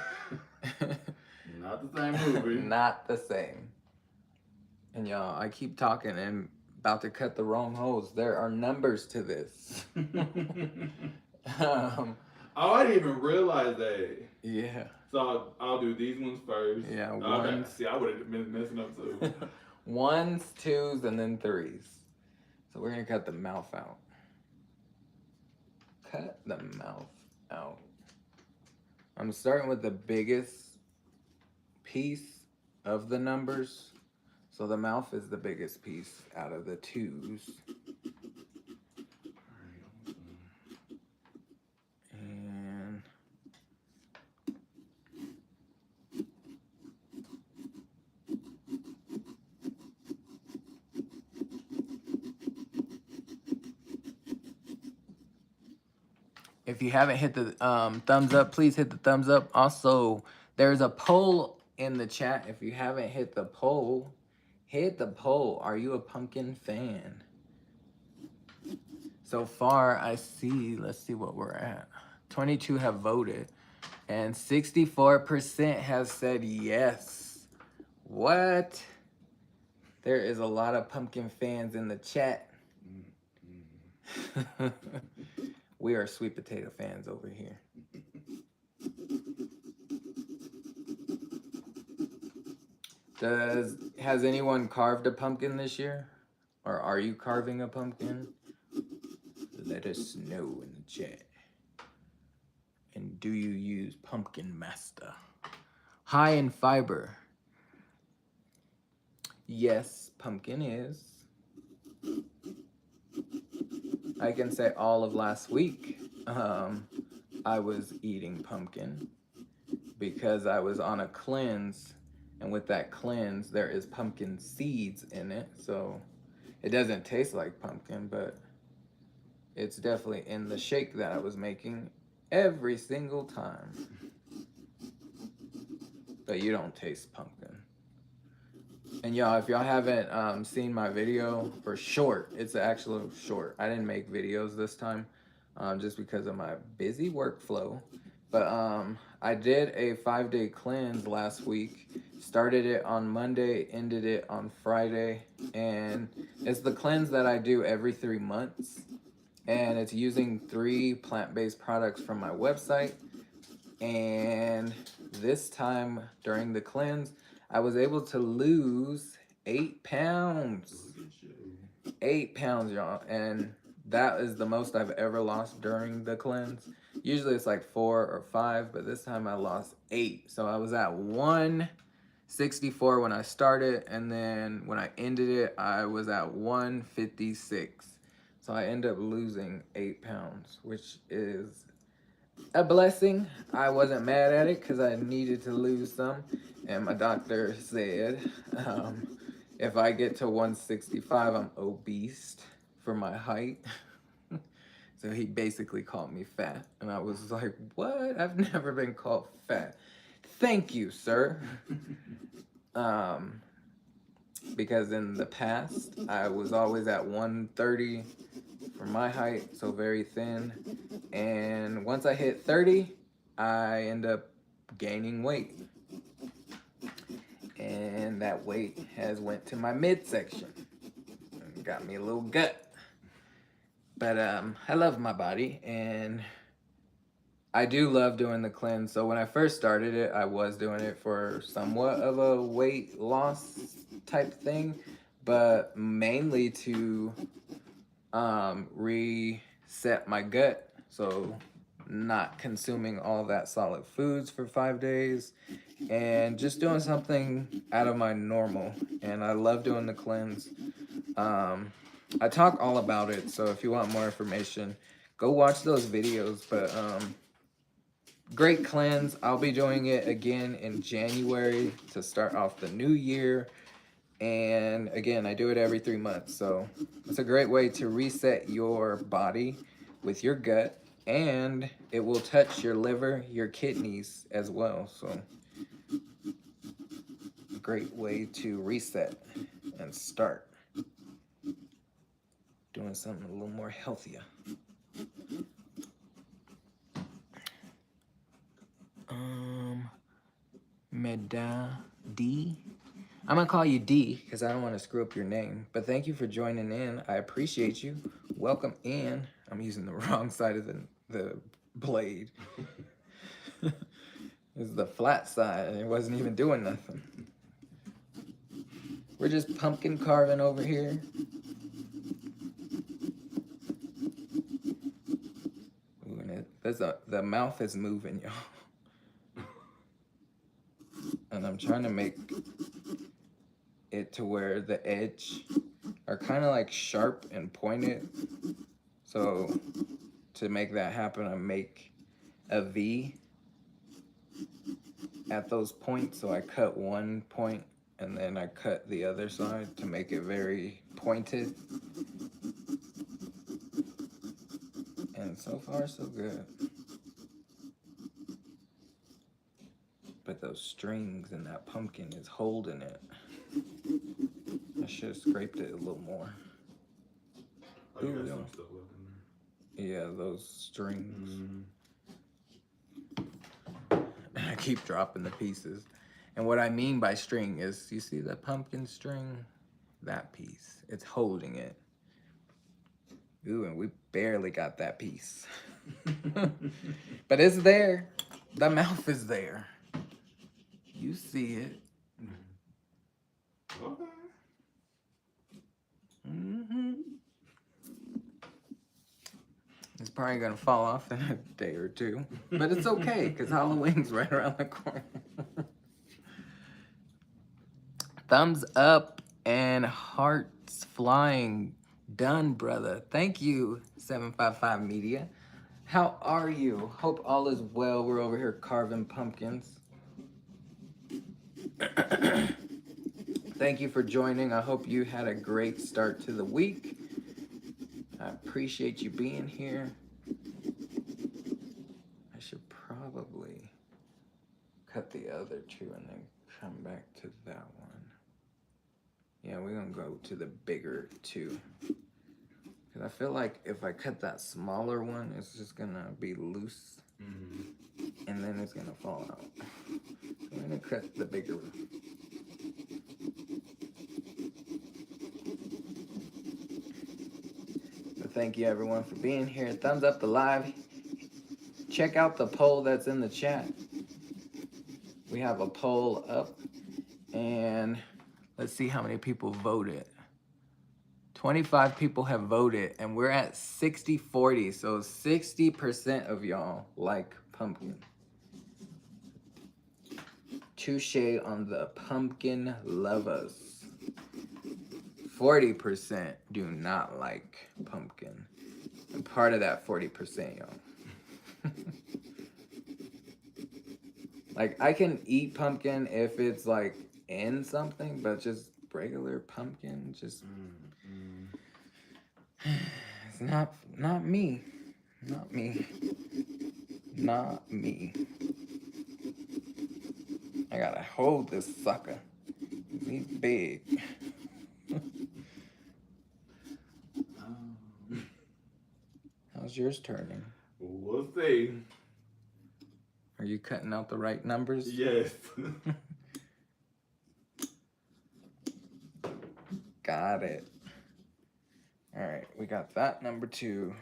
Not the same movie. Not the same. And y'all, I keep talking and about to cut the wrong holes. There are numbers to this. Oh, I didn't even realize that. Yeah. So I'll do these ones first. Yeah, Okay. ones. See, I would have been messing up too. 1s, 2s, and then 3s. So we're gonna cut the mouth out. Cut the mouth out. I'm starting with the biggest piece of the numbers. So the mouth is the biggest piece out of the 2s. And if you haven't hit the thumbs up, please hit the thumbs up. Also, there's a poll in the chat. If you haven't hit the poll, hit the poll. Are you a pumpkin fan? So far, I see, let's see what we're at. 22 have voted, and 64% have said yes. What? There is a lot of pumpkin fans in the chat. We are sweet potato fans over here. Has anyone carved a pumpkin this year? Or are you carving a pumpkin? Let us know in the chat. And do you use Pumpkin Master? High in fiber. Yes, pumpkin is. I can say all of last week, I was eating pumpkin because I was on a cleanse, and with that cleanse, there is pumpkin seeds in it, so it doesn't taste like pumpkin, but it's definitely in the shake that I was making every single time. But you don't taste pumpkin. And y'all, if y'all haven't seen my video for short, it's an actual short. I didn't make videos this time just because of my busy workflow. But I did a 5-day cleanse last week. Started it on Monday, ended it on Friday. And it's the cleanse that I do every 3 months. And it's using 3 plant-based products from my website. And this time during the cleanse, I was able to lose 8 pounds. 8 pounds, y'all. And that is the most I've ever lost during the cleanse. Usually it's like 4 or 5, but this time I lost 8. So I was at 164 when I started, and then when I ended it, I was at 156. So I ended up losing 8 pounds, which is a blessing. I wasn't mad at it because I needed to lose some. And my doctor said, if I get to 165, I'm obese for my height. So he basically called me fat. And I was like, what? I've never been called fat. Thank you, sir. Because in the past, I was always at 130 for my height, so very thin. And once I hit 30, I end up gaining weight. And that weight has went to my midsection. Got me a little gut. But I love my body, and I do love doing the cleanse. So when I first started it, I was doing it for somewhat of a weight loss type thing, but mainly to reset my gut. So not consuming all that solid foods for 5 days and just doing something out of my normal. And I love doing the cleanse. I talk all about it, so if you want more information, go watch those videos. But great cleanse. I'll be doing it again in January to start off the new year. And again, I do it every 3 months. So it's a great way to reset your body with your gut, and it will touch your liver, your kidneys as well. So a great way to reset and start doing something a little more healthier. Meda D. I'm gonna call you D because I don't want to screw up your name. But thank you for joining in. I appreciate you. Welcome in. I'm using the wrong side of the blade. This is the flat side, and it wasn't even doing nothing. We're just pumpkin carving over here. Ooh, and the mouth is moving, y'all. And I'm trying to make it to where the edge are kind of like sharp and pointed. So to make that happen, I make a V at those points. So I cut one point and then I cut the other side to make it very pointed. And so far, so good. But those strings and that pumpkin is holding it. I should have scraped it a little more. Oh, you got Ooh, some stuff left in there. Yeah, those strings. Mm-hmm. I keep dropping the pieces. And what I mean by string is, you see the pumpkin string? That piece. It's holding it. Ooh, and we barely got that piece. But it's there. The mouth is there. You see it. Okay. Mm-hmm. It's probably gonna fall off in a day or two. But it's okay, because Halloween's right around the corner. Thumbs up and hearts flying. Done, brother. Thank you, 755 Media. How are you? Hope all is well. We're over here carving pumpkins. Thank you for joining. I hope you had a great start to the week. I appreciate you being here. I should probably cut the other two and then come back to that one. Yeah, we're gonna go to the bigger two. Because I feel like if I cut that smaller one, it's just gonna be loose. Mm-hmm. And then it's gonna fall out. So I'm gonna cut the bigger one. But thank you everyone for being here. Thumbs up the live. Check out the poll that's in the chat. We have a poll up. And let's see how many people voted. 25 people have voted, and we're at 60-40. So 60% of y'all like pumpkin. Touche on the pumpkin lovers. 40% do not like pumpkin. And part of that 40%, y'all. Like, I can eat pumpkin if it's like in something, but just regular pumpkin, just it's not me. Not me. Not me. I gotta hold this sucker. He's big. How's yours turning? We'll see. Are you cutting out the right numbers? Yes. Got it. All right, we got that number 2.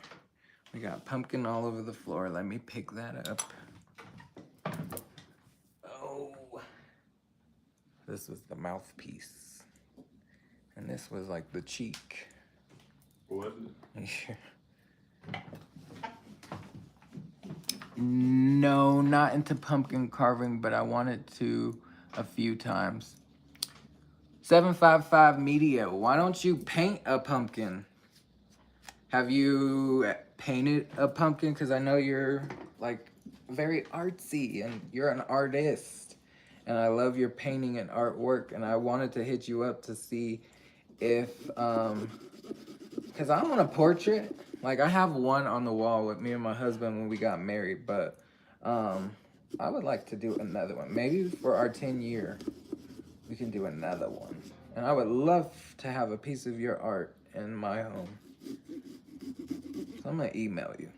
We got pumpkin all over the floor. Let me pick that up. Oh. This was the mouthpiece. And this was like the cheek. What was it? No, not into pumpkin carving, but I wanted to a few times. 755 Media, why don't you paint a pumpkin? Have you painted a pumpkin? Because I know you're like very artsy and you're an artist. And I love your painting and artwork. And I wanted to hit you up to see if, because I want a portrait. Like I have one on the wall with me and my husband when we got married. But I would like to do another one. Maybe for our 10-year, we can do another one. And I would love to have a piece of your art in my home. So I'm gonna email you.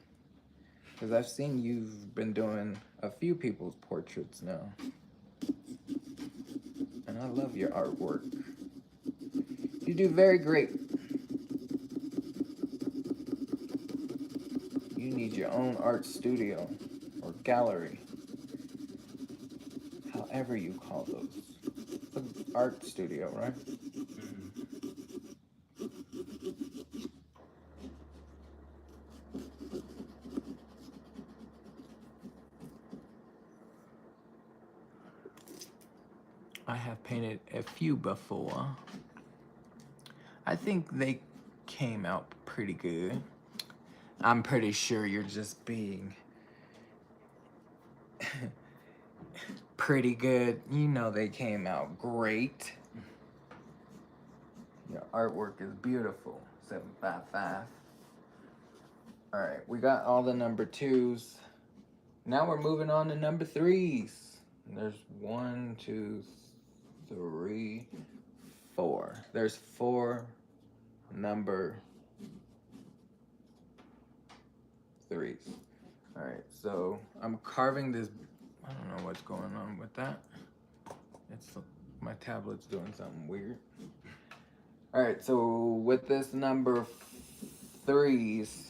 Because I've seen you've been doing a few people's portraits now. And I love your artwork. You do very great. You need your own art studio or gallery. However you call those. It's an art studio, right? I have painted a few before. I think they came out pretty good. I'm pretty sure you're just being pretty good. You know they came out great. Your artwork is beautiful. 755. All right, we got all the number 2s. Now we're moving on to number 3s. There's 1, 2, 3, 4. There's 4 number 3s. All right, so I'm carving this. I don't know what's going on with that. It's my tablet's doing something weird. All right, so with this number 3s,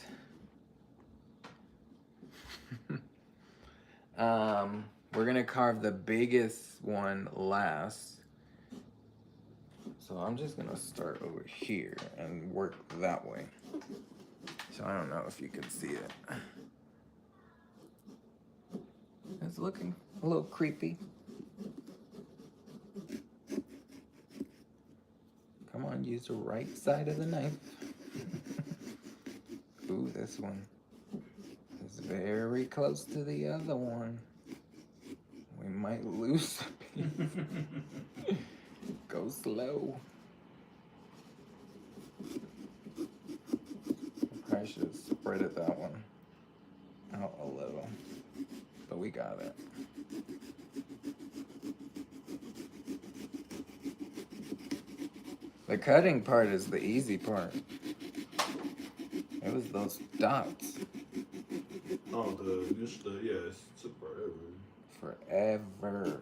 we're gonna carve the biggest one last. So I'm just gonna start over here and work that way. So I don't know if you can see it. It's looking a little creepy. Come on, use the right side of the knife. Ooh, this one is very close to the other one. We might lose a piece. Go slow. I should have spreaded that one out a little, but we got it. The cutting part is the easy part. It was those dots. Oh, yeah, it took forever. Forever.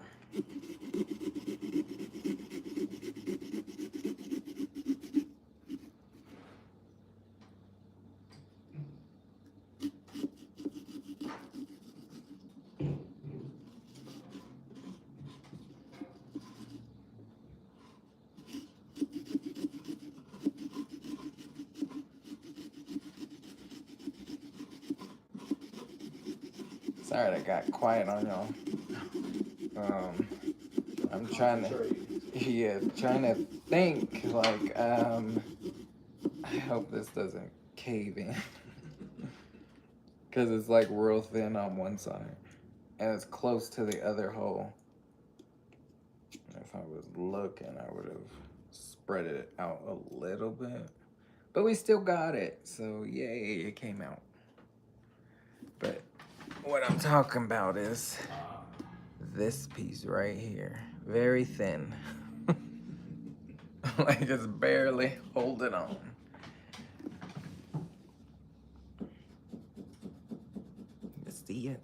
Sorry that got quiet on y'all. I'm trying to think, like, I hope this doesn't cave in. Because it's like real thin on one side. And it's close to the other hole. If I was looking, I would have spread it out a little bit. But we still got it. So yay, it came out. But what I'm talking about is this piece right here. Very thin. Like it's barely holding on. You see it?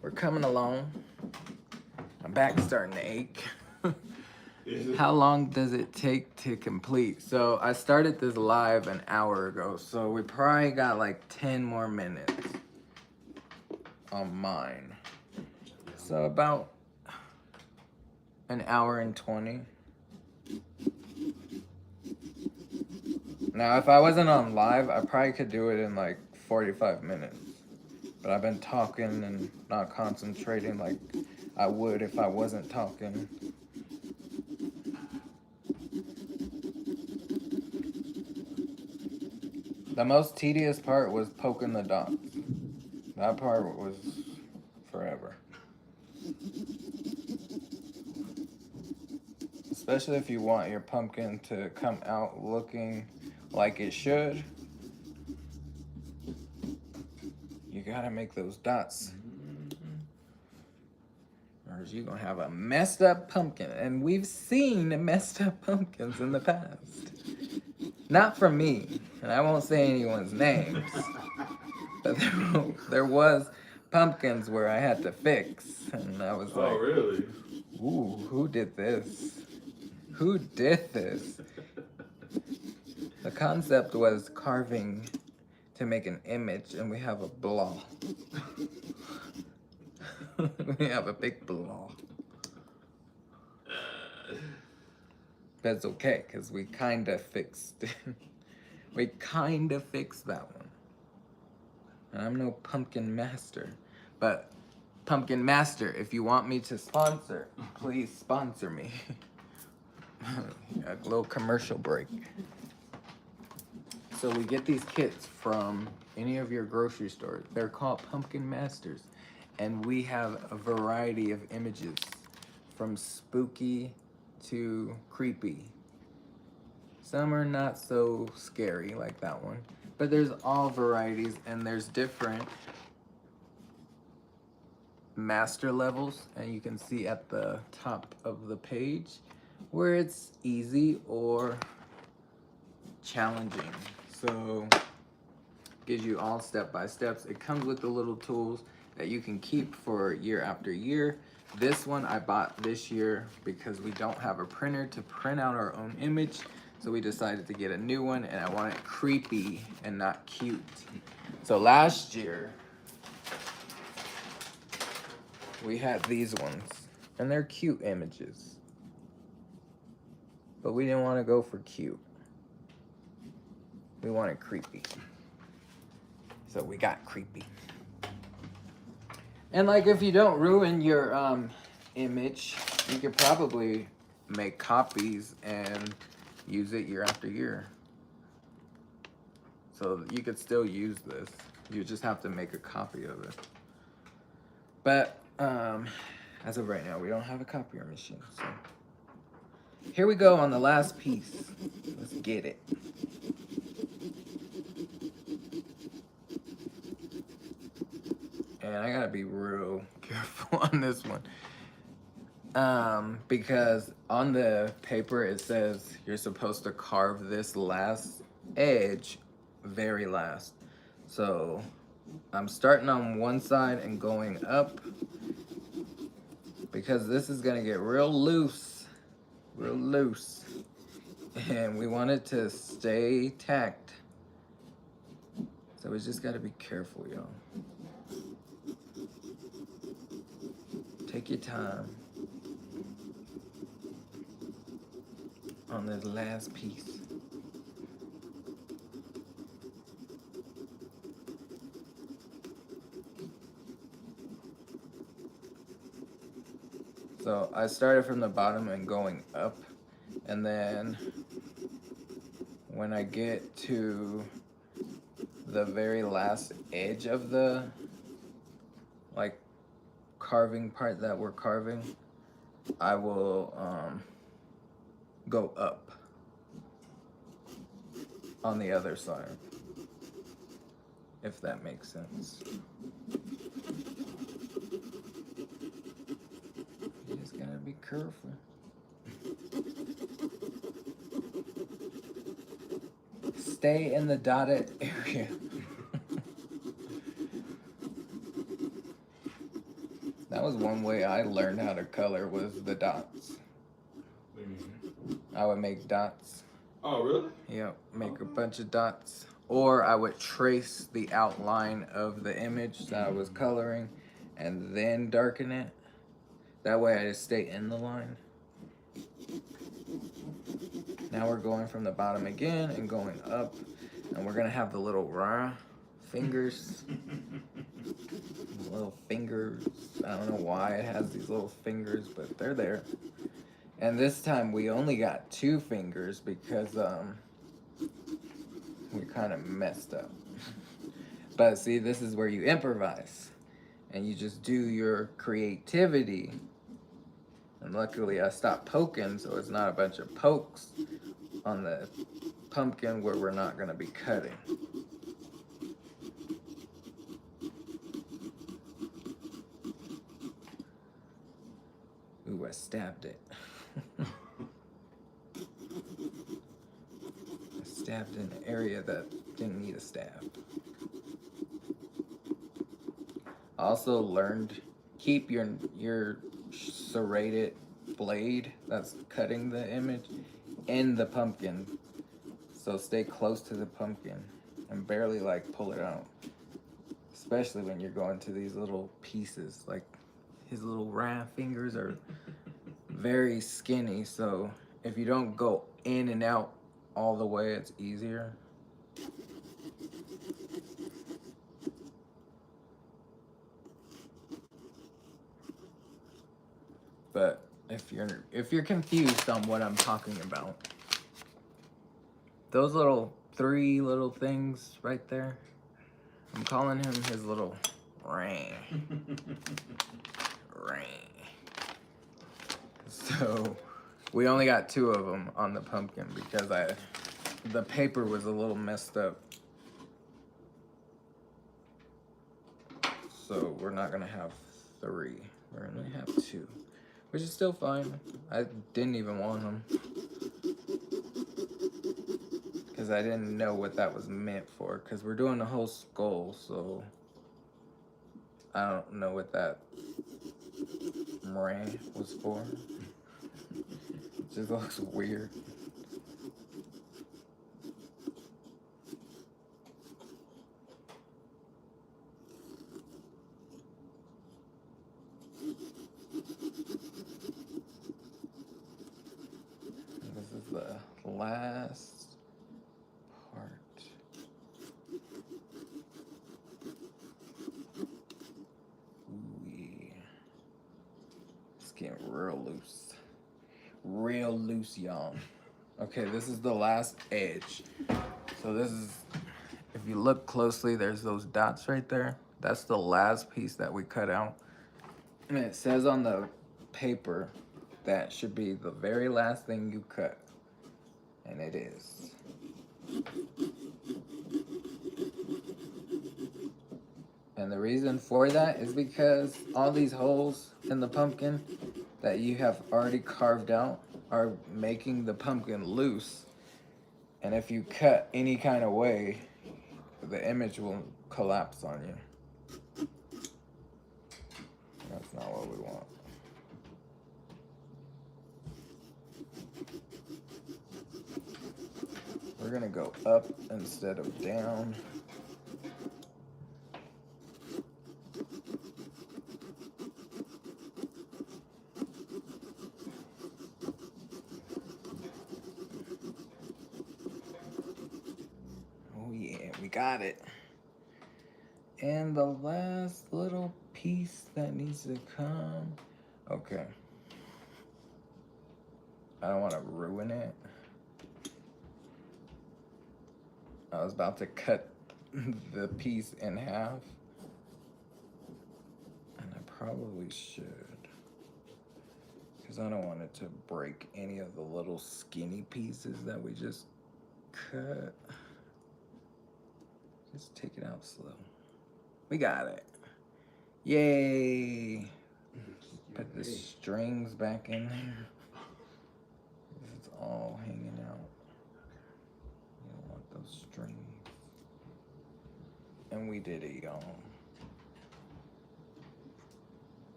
We're coming along. My back's starting to ache. How long does it take to complete? So I started this live an hour ago, so we probably got like 10 more minutes on mine. So about an hour and 20. Now, if I wasn't on live, I probably could do it in like 45 minutes. but I've been talking and not concentrating like I would if I wasn't talking. The most tedious part was poking the dots. That part was forever. Especially if you want your pumpkin to come out looking like it should. You gotta make those dots. Or you're gonna have a messed up pumpkin. And we've seen messed up pumpkins in the past. Not from me, and I won't say anyone's names. But there was pumpkins where I had to fix. And I was like, Oh, really? ooh, who did this? Who did this? The concept was carving to make an image, and we have a blah. We have a big blah. But it's okay, because we kind of fixed it. We kind of fixed that one. And I'm no pumpkin master. But pumpkin master, if you want me to sponsor, please sponsor me. A little commercial break. So we get these kits from any of your grocery stores. They're called Pumpkin Masters. And we have a variety of images from spooky to creepy. Some are not so scary like that one. But there's all varieties, and there's different master levels. And you can see at the top of the page where it's easy or challenging. So gives you all step-by-steps. It comes with the little tools that you can keep for year after year. This one I bought this year because we don't have a printer to print out our own image. So we decided to get a new one, and I want it creepy and not cute. So last year, we had these ones, and they're cute images. But we didn't want to go for cute. We wanted creepy. So we got creepy. And like, if you don't ruin your image, you could probably make copies and use it year after year. So you could still use this. You just have to make a copy of it. But as of right now, we don't have a copier machine. So here we go on the last piece. Let's get it. And I gotta be real careful on this one. Because on the paper it says you're supposed to carve this last edge very last. So I'm starting on one side and going up because this is gonna get real loose. And we want it to stay tacked. So we just gotta be careful, y'all. Take your time on this last piece. So I started from the bottom and going up, and then when I get to the very last edge of the like carving part that we're carving, I will go up on the other side, if that makes sense. You just gotta be careful. Stay in the dotted area. That was one way I learned how to color, was the dots. What do you mean? I would make dots. Oh, really? Yep, make a bunch of dots. Or I would trace the outline of the image that I was coloring and then darken it. That way I just stay in the line. Now we're going from the bottom again and going up. And we're gonna have the little rah fingers. Little fingers. I don't know why it has these little fingers, but they're there. And this time we only got 2 fingers because we kind of messed up. But see, this is where you improvise and you just do your creativity. And luckily I stopped poking, so it's not a bunch of pokes on the pumpkin where we're not going to be cutting. Ooh, I stabbed it. I stabbed in an area that didn't need a stab. Also learned, keep your serrated blade that's cutting the image in the pumpkin. So stay close to the pumpkin and barely like pull it out. Especially when you're going to these little pieces. Like his little round fingers are very skinny, so if you don't go in and out all the way, it's easier. But if you're confused on what I'm talking about, those 3 little things right there, I'm calling him his little ring. So we only got 2 of them on the pumpkin because the paper was a little messed up. So we're not gonna have 3. We're gonna have 2, which is still fine. I didn't even want them because I didn't know what that was meant for. Because we're doing the whole skull, so I don't know what that ring was for. It just looks weird. This is the last part. Ooh, yeah. It's getting real loose. Real loose, y'all. Okay, this is the last edge. So this is, if you look closely, there's those dots right there. That's the last piece that we cut out. And it says on the paper that should be the very last thing you cut. And it is. And the reason for that is because all these holes in the pumpkin that you have already carved out are making the pumpkin loose. And if you cut any kind of way, the image will collapse on you. That's not what we want. We're gonna go up instead of down. Oh yeah, we got it. And the last little piece that needs to come. Okay. I don't want to ruin it. I was about to cut the piece in half. And I probably should. Because I don't want it to break any of the little skinny pieces that we just cut. Just take it out slow. We got it. Yay! Put the strings back in there. It's all hanging out. You don't want those strings. And we did it, y'all.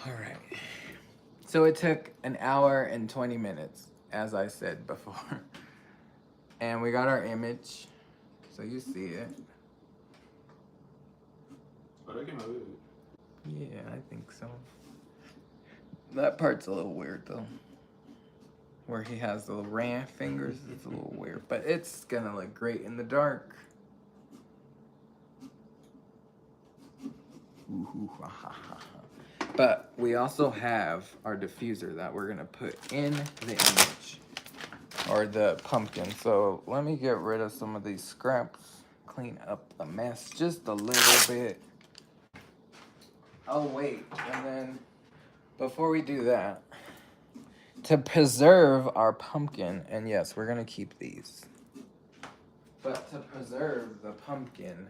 Alright. So it took 1 hour and 20 minutes, as I said before. And we got our image. So you see it. Oh, that came out good. Yeah, I think so. That part's a little weird though. Where he has the ram fingers, it's a little weird. But it's gonna look great in the dark. But we also have our diffuser that we're gonna put in the image, or the pumpkin. So let me get rid of some of these scraps, clean up the mess just a little bit. Oh wait, and then before we do that, to preserve our pumpkin, and yes, we're gonna keep these, but to preserve the pumpkin,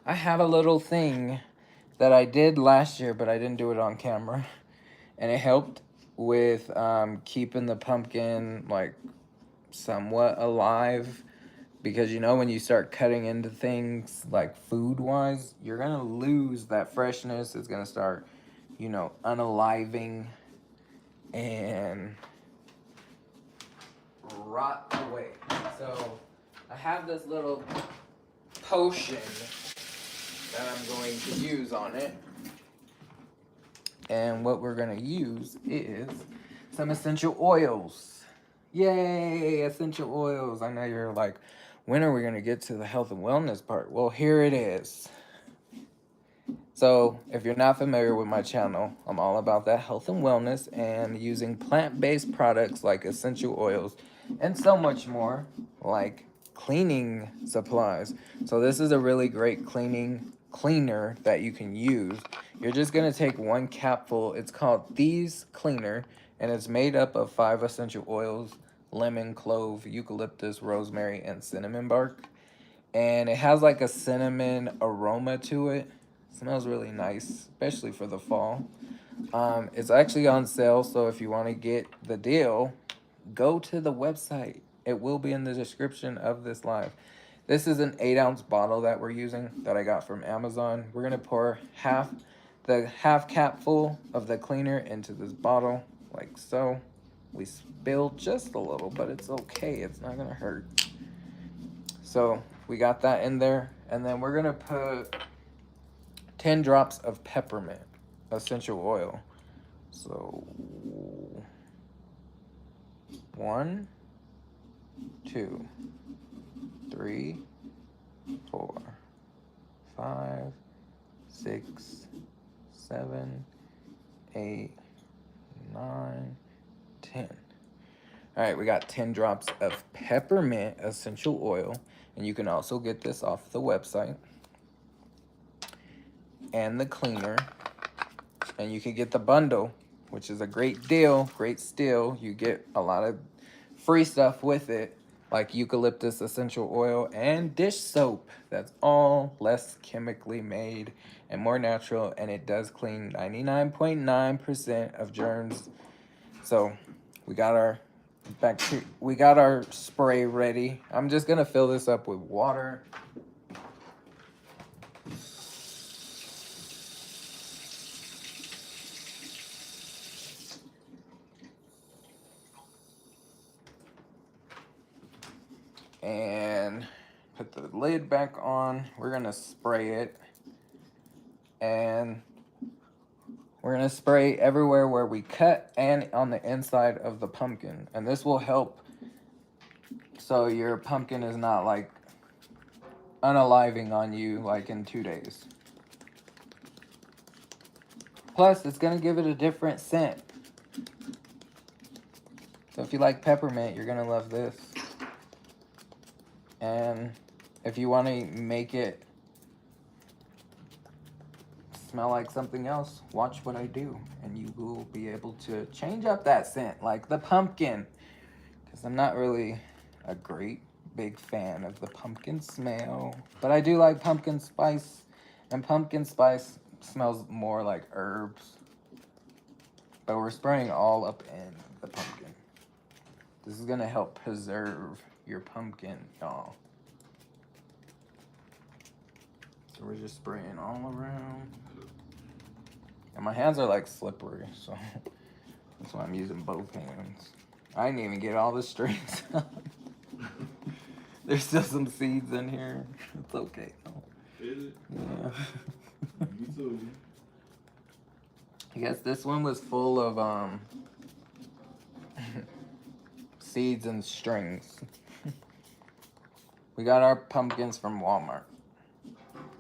I have a little thing that I did last year, but I didn't do it on camera, and it helped with keeping the pumpkin like somewhat alive, because you know when you start cutting into things like food wise, you're gonna lose that freshness. It's gonna start, you know, unaliving and rot away. So I have this little potion that I'm going to use on it. And what we're gonna use is some essential oils. Yay, essential oils. I know you're like, when are we gonna get to the health and wellness part? Well, here it is. So if you're not familiar with my channel, I'm all about that health and wellness and using plant-based products like essential oils and so much more, like cleaning supplies. So this is a really great cleaner that you can use. You're just gonna take one capful. It's called These Cleaner, and it's made up of 5 essential oils: lemon, clove, eucalyptus, rosemary, and cinnamon bark. And it has like a cinnamon aroma to it. Smells really nice, especially for the fall. It's actually on sale, so if you want to get the deal, go to the website. It will be in the description of this live. This is an 8-ounce bottle that we're using that I got from Amazon. We're gonna pour the half cap full of the cleaner into this bottle, like so. We spilled just a little, but it's okay. It's not gonna hurt. So we got that in there, and then we're gonna put 10 drops of peppermint essential oil. So 1, 2, 3, 4, 5, 6, 7, 8, 9, 10. All right, we got 10 drops of peppermint essential oil, and you can also get this off the website. And the cleaner, and you can get the bundle, which is a great deal, great steal. You get a lot of free stuff with it, like eucalyptus essential oil and dish soap. That's all less chemically made and more natural, and it does clean 99.9% of germs. So we got our spray ready. I'm just gonna fill this up with water. And put the lid back on. We're gonna spray it, and we're gonna spray everywhere where we cut and on the inside of the pumpkin. And this will help so your pumpkin is not like unaliving on you like in 2 days. Plus, it's gonna give it a different scent. So if you like peppermint, you're gonna love this. And if you want to make it smell like something else, watch what I do, and you will be able to change up that scent, like the pumpkin. Because I'm not really a great big fan of the pumpkin smell, but I do like pumpkin spice, and pumpkin spice smells more like herbs. But we're spraying all up in the pumpkin. This is gonna help preserve your pumpkin, y'all. So we're just spraying all around. And my hands are like slippery, so that's why I'm using both hands. I didn't even get all the strings out. There's still some seeds in here. It's okay though. Is it? Yeah. You too. I guess this one was full of seeds and strings. We got our pumpkins from Walmart.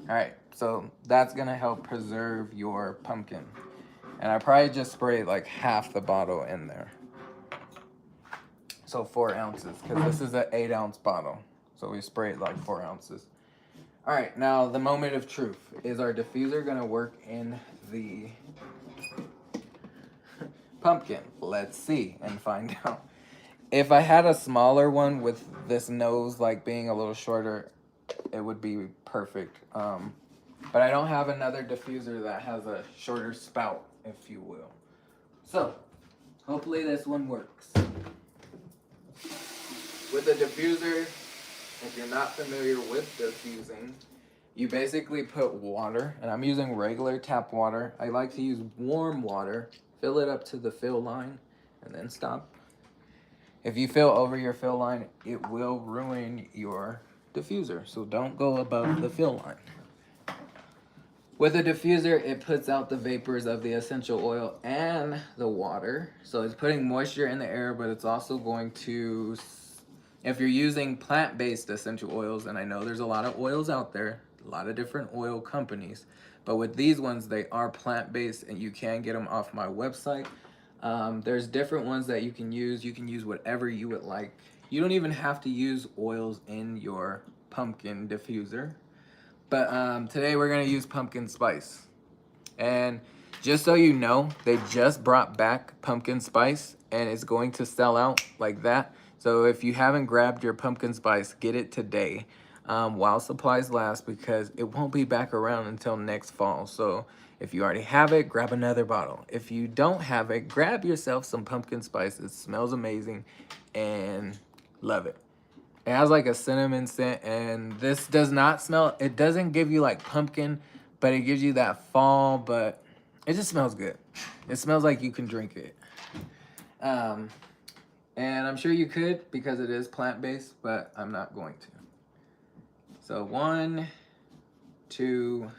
All right, So that's gonna help preserve your pumpkin. And I probably just sprayed like half the bottle in there. So 4 ounces, because this is an 8-ounce bottle. So we sprayed like 4 ounces. All right, now the moment of truth. Is our diffuser gonna work in the pumpkin? Let's see and find out. If I had a smaller one with this nose like being a little shorter, it would be perfect. But I don't have another diffuser that has a shorter spout, if you will. So, hopefully this one works. With a diffuser, if you're not familiar with diffusing, you basically put water, and I'm using regular tap water. I like to use warm water, fill it up to the fill line, and then stop. If you fill over your fill line, it will ruin your diffuser, so don't go above the fill line. With a diffuser, it puts out the vapors of the essential oil and the water. So it's putting moisture in the air, but it's also going to, if you're using plant-based essential oils, and I know there's a lot of oils out there, a lot of different oil companies, but with these ones, they are plant-based and you can get them off my website. There's different ones that you can use. You can use whatever you would like. You don't even have to use oils in your pumpkin diffuser. But today we're gonna use pumpkin spice. And just so you know, they just brought back pumpkin spice and it's going to sell out like that. So if you haven't grabbed your pumpkin spice, get it today while supplies last, because it won't be back around until next fall. So if you already have it, grab another bottle. If you don't have it, grab yourself some pumpkin spice. It smells amazing and love it. It has like a cinnamon scent, and this does not smell, it doesn't give you like pumpkin, but it gives you that fall, but it just smells good. It smells like you can drink it. And I'm sure you could because it is plant-based, but I'm not going to. So 1, 2,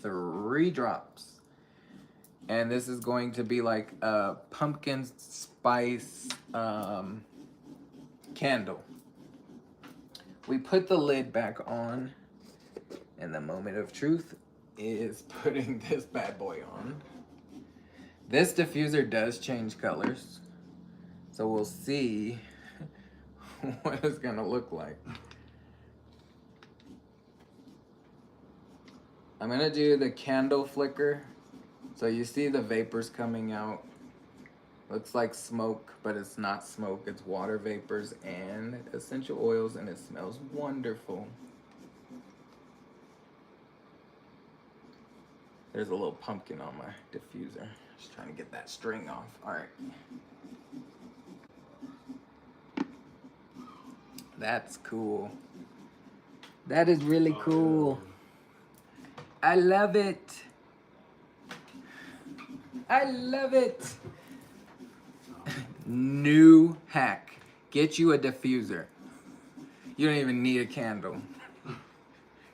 3 drops. And this is going to be like a pumpkin spice candle. We put the lid back on, and the moment of truth is putting this bad boy on. This diffuser does change colors, so we'll see what it's gonna look like. I'm gonna do the candle flicker, so you see the vapors coming out. Looks like smoke, but it's not smoke. It's water vapors and essential oils, and it smells wonderful. There's a little pumpkin on my diffuser. Just trying to get that string off. All right. That's cool. That is really cool. I love it. I love it. New hack. Get you a diffuser. You don't even need a candle.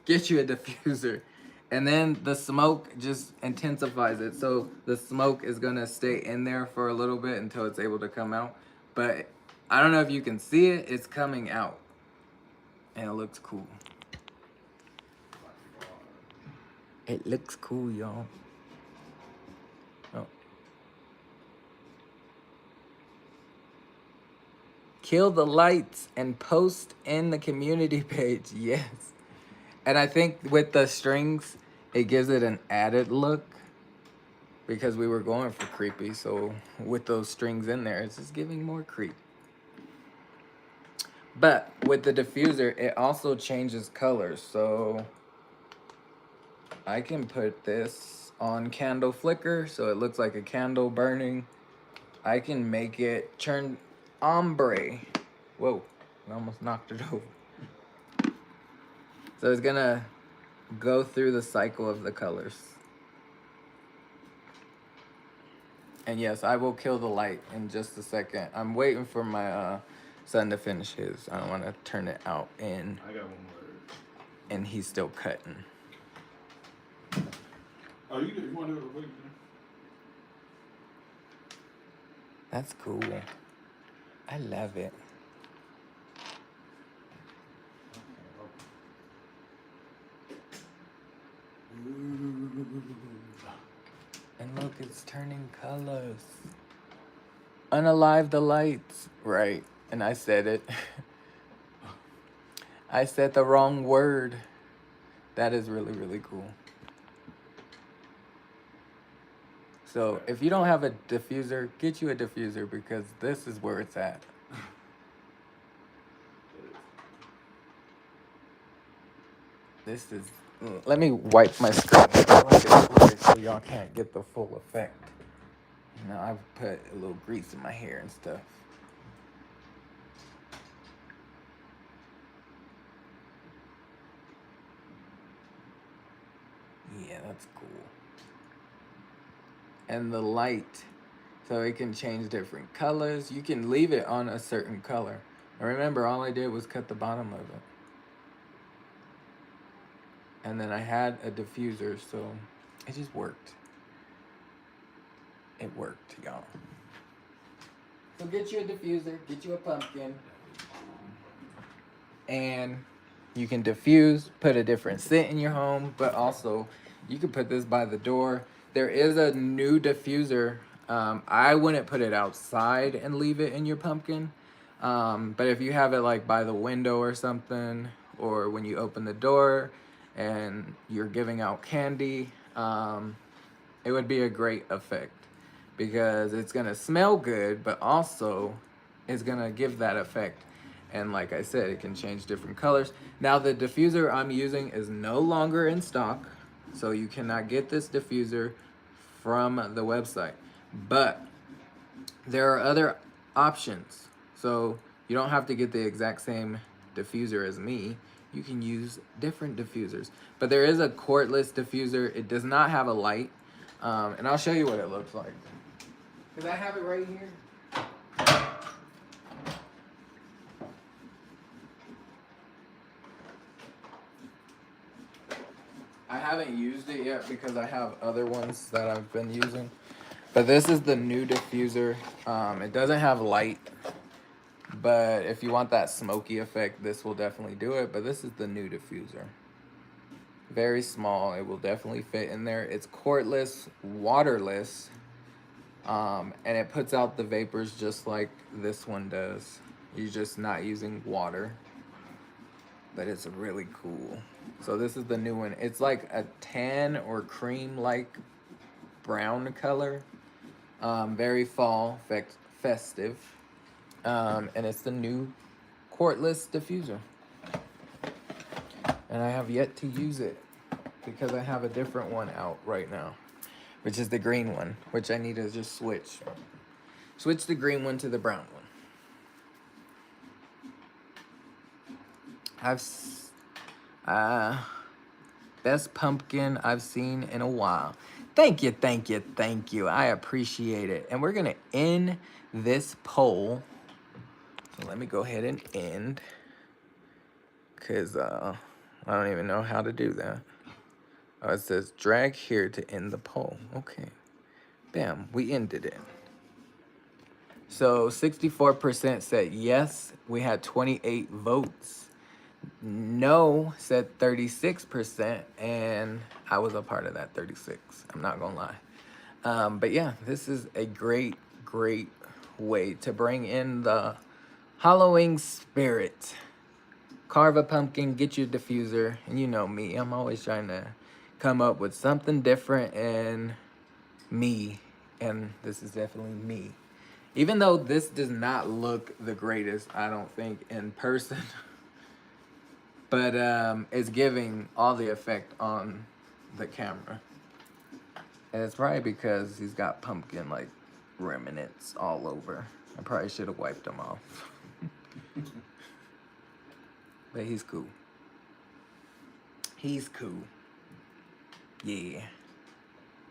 Get you a diffuser. And then the smoke just intensifies it. So the smoke is gonna stay in there for a little bit until it's able to come out. But I don't know if you can see it, it's coming out. And it looks cool. It looks cool, y'all. Oh. Kill the lights and post in the community page. Yes. And I think with the strings, it gives it an added look because we were going for creepy. So with those strings in there, it's just giving more creep. But with the diffuser, it also changes colors. So I can put this on candle flicker so it looks like a candle burning. I can make it turn ombre. Whoa, I almost knocked it over. So it's gonna go through the cycle of the colors. And yes, I will kill the light in just a second. I'm waiting for my son to finish his. I don't want to turn it out and I got one more. and he's still cutting. Oh, you want to do it? Wait. That's cool. I love it. turning colors. Unalive the lights. Right. And I said it. I said the wrong word. That is really, really cool. So if you don't have a diffuser, get you a diffuser because this is where it's at. This is. Let me wipe my screen so y'all can't get the full effect. You know, I've put a little grease in my hair and stuff. Yeah, that's cool. And the light, so it can change different colors. You can leave it on a certain color. And remember, all I did was cut the bottom of it. And then I had a diffuser, so it just worked. It worked, y'all. So get you a diffuser, get you a pumpkin, and you can diffuse, put a different scent in your home, but also you can put this by the door. There is a new diffuser. I wouldn't put it outside and leave it in your pumpkin. But if you have it like by the window or something, or when you open the door and you're giving out candy, it would be a great effect because it's gonna smell good, but also it's gonna give that effect. And like I said, it can change different colors. Now the diffuser I'm using is no longer in stock, so you cannot get this diffuser from the website. But there are other options. So you don't have to get the exact same diffuser as me. You can use different diffusers. But there is a cordless diffuser. It does not have a light. And I'll show you what it looks like. Because I have it right here. I haven't used it yet because I have other ones that I've been using. But this is the new diffuser. It doesn't have light. But if you want that smoky effect, this will definitely do it. But this is the new diffuser. Very small. It will definitely fit in there. It's cordless, waterless. And it puts out the vapors just like this one does. You're just not using water. But it's really cool. So this is the new one. It's like a tan or cream-like brown color. Very fall festive. And it's the new cordless diffuser. And I have yet to use it because I have a different one out right now, which is the green one, which I need to just switch. Switch the green one to the brown one. Best pumpkin I've seen in a while. Thank you, thank you, thank you. I appreciate it. And we're gonna end this poll. So let me go ahead and end. Cause I don't even know how to do that. Oh, it says drag here to end the poll. Okay. Bam, we ended it. So 64% said yes. We had 28 votes. No said 36%, and I was a part of that 36. I'm not gonna lie. But yeah, this is a great, great way to bring in the Halloween spirit. Carve a pumpkin, get your diffuser, and you know me, I'm always trying to come up with something different and me, and this is definitely me. Even though this does not look the greatest, I don't think, in person. But it's giving all the effect on the camera. And it's probably because he's got pumpkin like remnants all over. I probably should have wiped them off. But he's cool. He's cool. Yeah.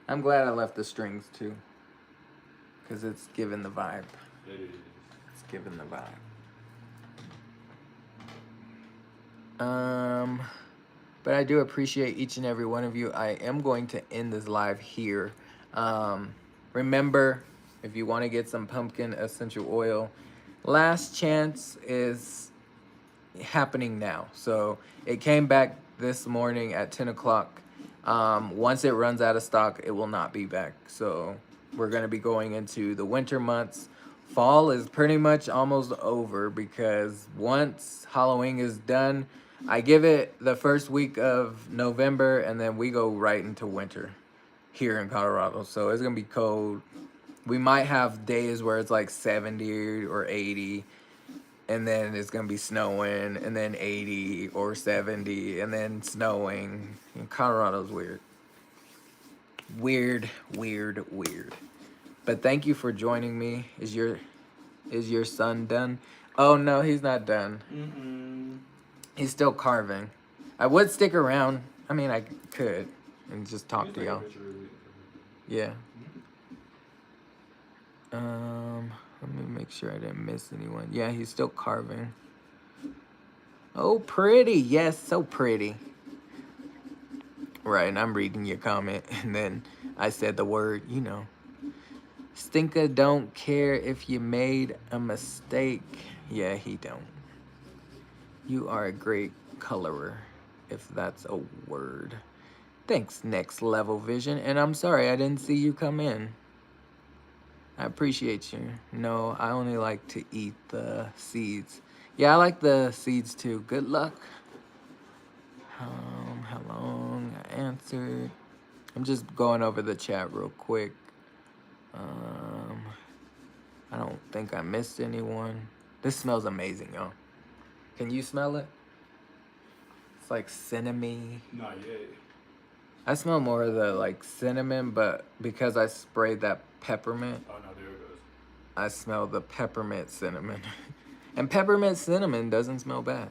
I'm glad I left the strings too. Because it's giving the vibe. It's giving the vibe. But I do appreciate each and every one of you. I am going to end this live here. Remember, if you want to get some pumpkin essential oil, last chance is happening now. So it came back this morning at 10 o'clock. Once it runs out of stock, it will not be back. So we're going to be going into the winter months. Fall is pretty much almost over because once Halloween is done, I give it the first week of November and then we go right into winter here in Colorado. So it's going to be cold. We might have days where it's like 70 or 80, and then it's going to be snowing, and then 80 or 70, and then snowing. And Colorado's weird. Weird, weird, weird. But thank you for joining me. Is your son done? Oh no, he's not done. He's still carving. I would stick around. I mean, I could and just talk to y'all. Yeah. Let me make sure I didn't miss anyone. Yeah, he's still carving. Oh, pretty. Yes, so pretty. Right, and I'm reading your comment, and then I said the word, you know. Stinker don't care if you made a mistake. Yeah, he don't. You are a great colorer, if that's a word. Thanks, Next Level Vision, and I'm sorry I didn't see you come in. I appreciate you. No, I only like to eat the seeds. Yeah, I like the seeds too. Good luck. How long? I answered. I'm just going over the chat real quick. I don't think I missed anyone. This smells amazing, y'all. Can you smell it? It's like cinnamon. Not yet. I smell more of the like cinnamon, but because I sprayed that peppermint, Oh no, there it goes. I smell the peppermint cinnamon. And peppermint cinnamon doesn't smell bad.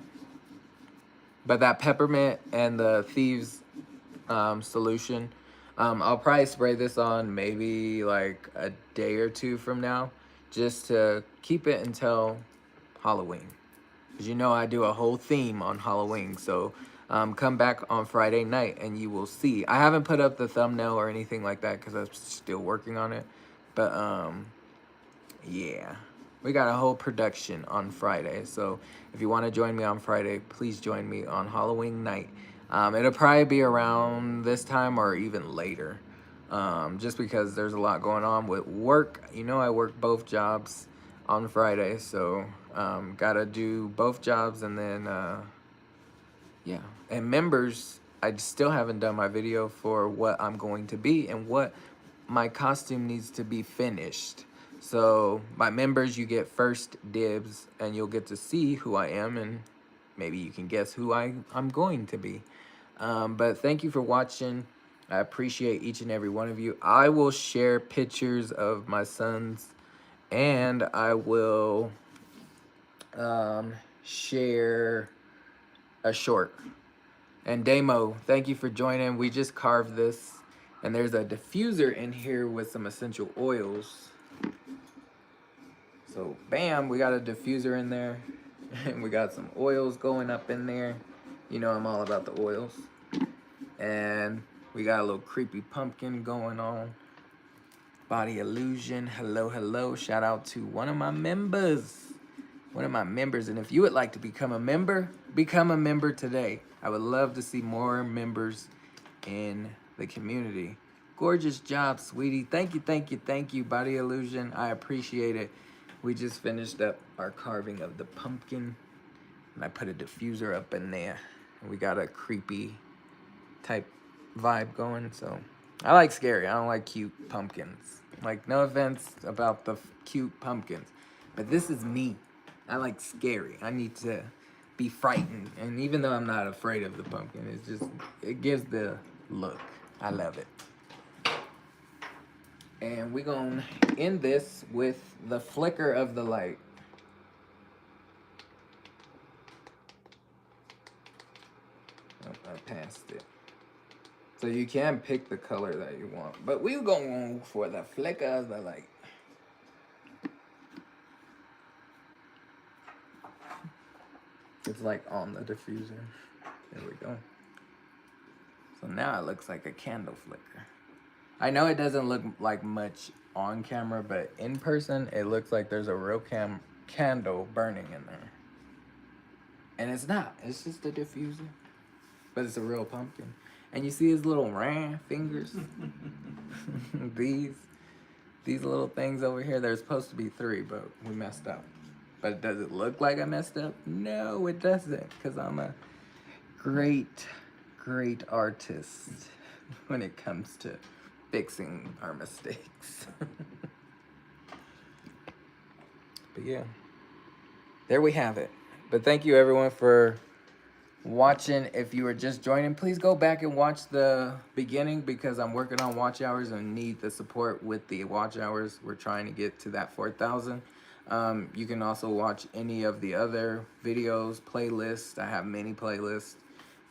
But that peppermint and the Thieves solution, I'll probably spray this on maybe like a day or two from now, just to keep it until Halloween. Because you know I do a whole theme on Halloween, so come back on Friday night and you will see. I haven't put up the thumbnail or anything like that because I'm still working on it. But yeah, we got a whole production on Friday. So if you want to join me on Friday, please join me on Halloween night. It'll probably be around this time or even later. Just because there's a lot going on with work. You know, I work both jobs on Friday, so gotta do both jobs, and then yeah. And members, I still haven't done my video for what I'm going to be and what my costume needs to be finished. So my members, you get first dibs, and you'll get to see who I am, and maybe you can guess who I'm going to be. But thank you for watching. I appreciate each and every one of you. I will share pictures of my sons, and I will share a short. And Damo, thank you for joining. We just carved this, and there's a diffuser in here with some essential oils. So bam, we got a diffuser in there, and we got some oils going up in there. You know I'm all about the oils. And we got a little creepy pumpkin going on. Body Illusion, hello, hello. Shout out to one of my members. And if you would like to become a member today. I would love to see more members in the community. Gorgeous job, sweetie. Thank you, Body Illusion. I appreciate it. We just finished up our carving of the pumpkin, and I put a diffuser up in there. And we got a creepy type vibe going, so I like scary. I don't like cute pumpkins. Like, no offense about the cute pumpkins, but this is me. I like scary. I need to be frightened, and even though I'm not afraid of the pumpkin, it's just, it gives the look. I love it. And we're gonna end this with the flicker of the light. Oh, I passed it. So you can pick the color that you want, but we're going for the flicker of the light. It's like on the diffuser. There we go. So now it looks like a candle flicker. I know it doesn't look like much on camera, but in person, it looks like there's a real candle burning in there. And it's not, it's just a diffuser, but it's a real pumpkin. And you see his little round fingers? These. These little things over here, there's supposed to be 3, but we messed up. But does it look like I messed up? No, it doesn't, because I'm a great artist when it comes to fixing our mistakes. But yeah, there we have it. But thank you everyone for watching. If you were just joining, please go back and watch the beginning because I'm working on watch hours and need the support with the watch hours. We're trying to get to that 4,000. You can also watch any of the other videos, playlists. I have many playlists.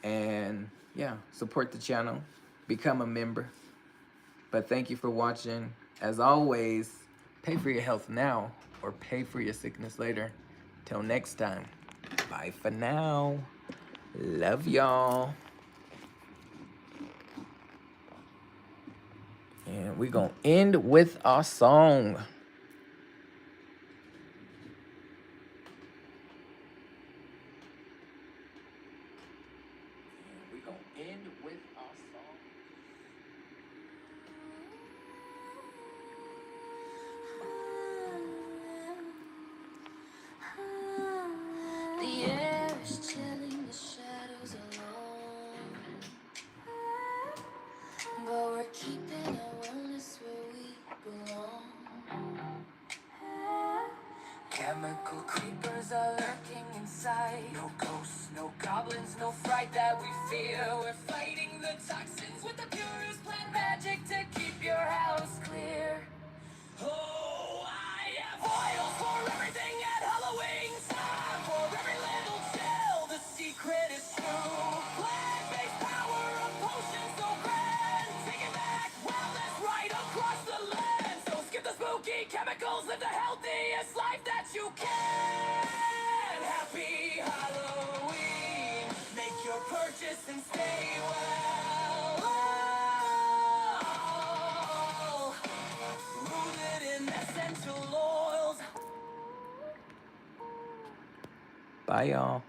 And yeah, support the channel, become a member. But thank you for watching. As always, pay for your health now or pay for your sickness later. Till next time, bye for now. Love y'all. And we're gonna end with our song. We're gonna end with our song. The air is chilling, the shadows alone. But we're keeping our wellness where we belong. Chemical creepers are lurking inside. No ghosts, no goblins, no fright that we fear. We're fighting the toxins with the purest plant magic to keep your house clear. Oh, I have oils for everything at Halloween time. For every little chill, the secret is true. Plant-based power, a potion so grand. Take it back, wellness right across the land. So skip the spooky chemicals, live the healthiest life that you can. Happy Halloween. Make your purchase and stay well. Rooted in essential oils. Bye, y'all.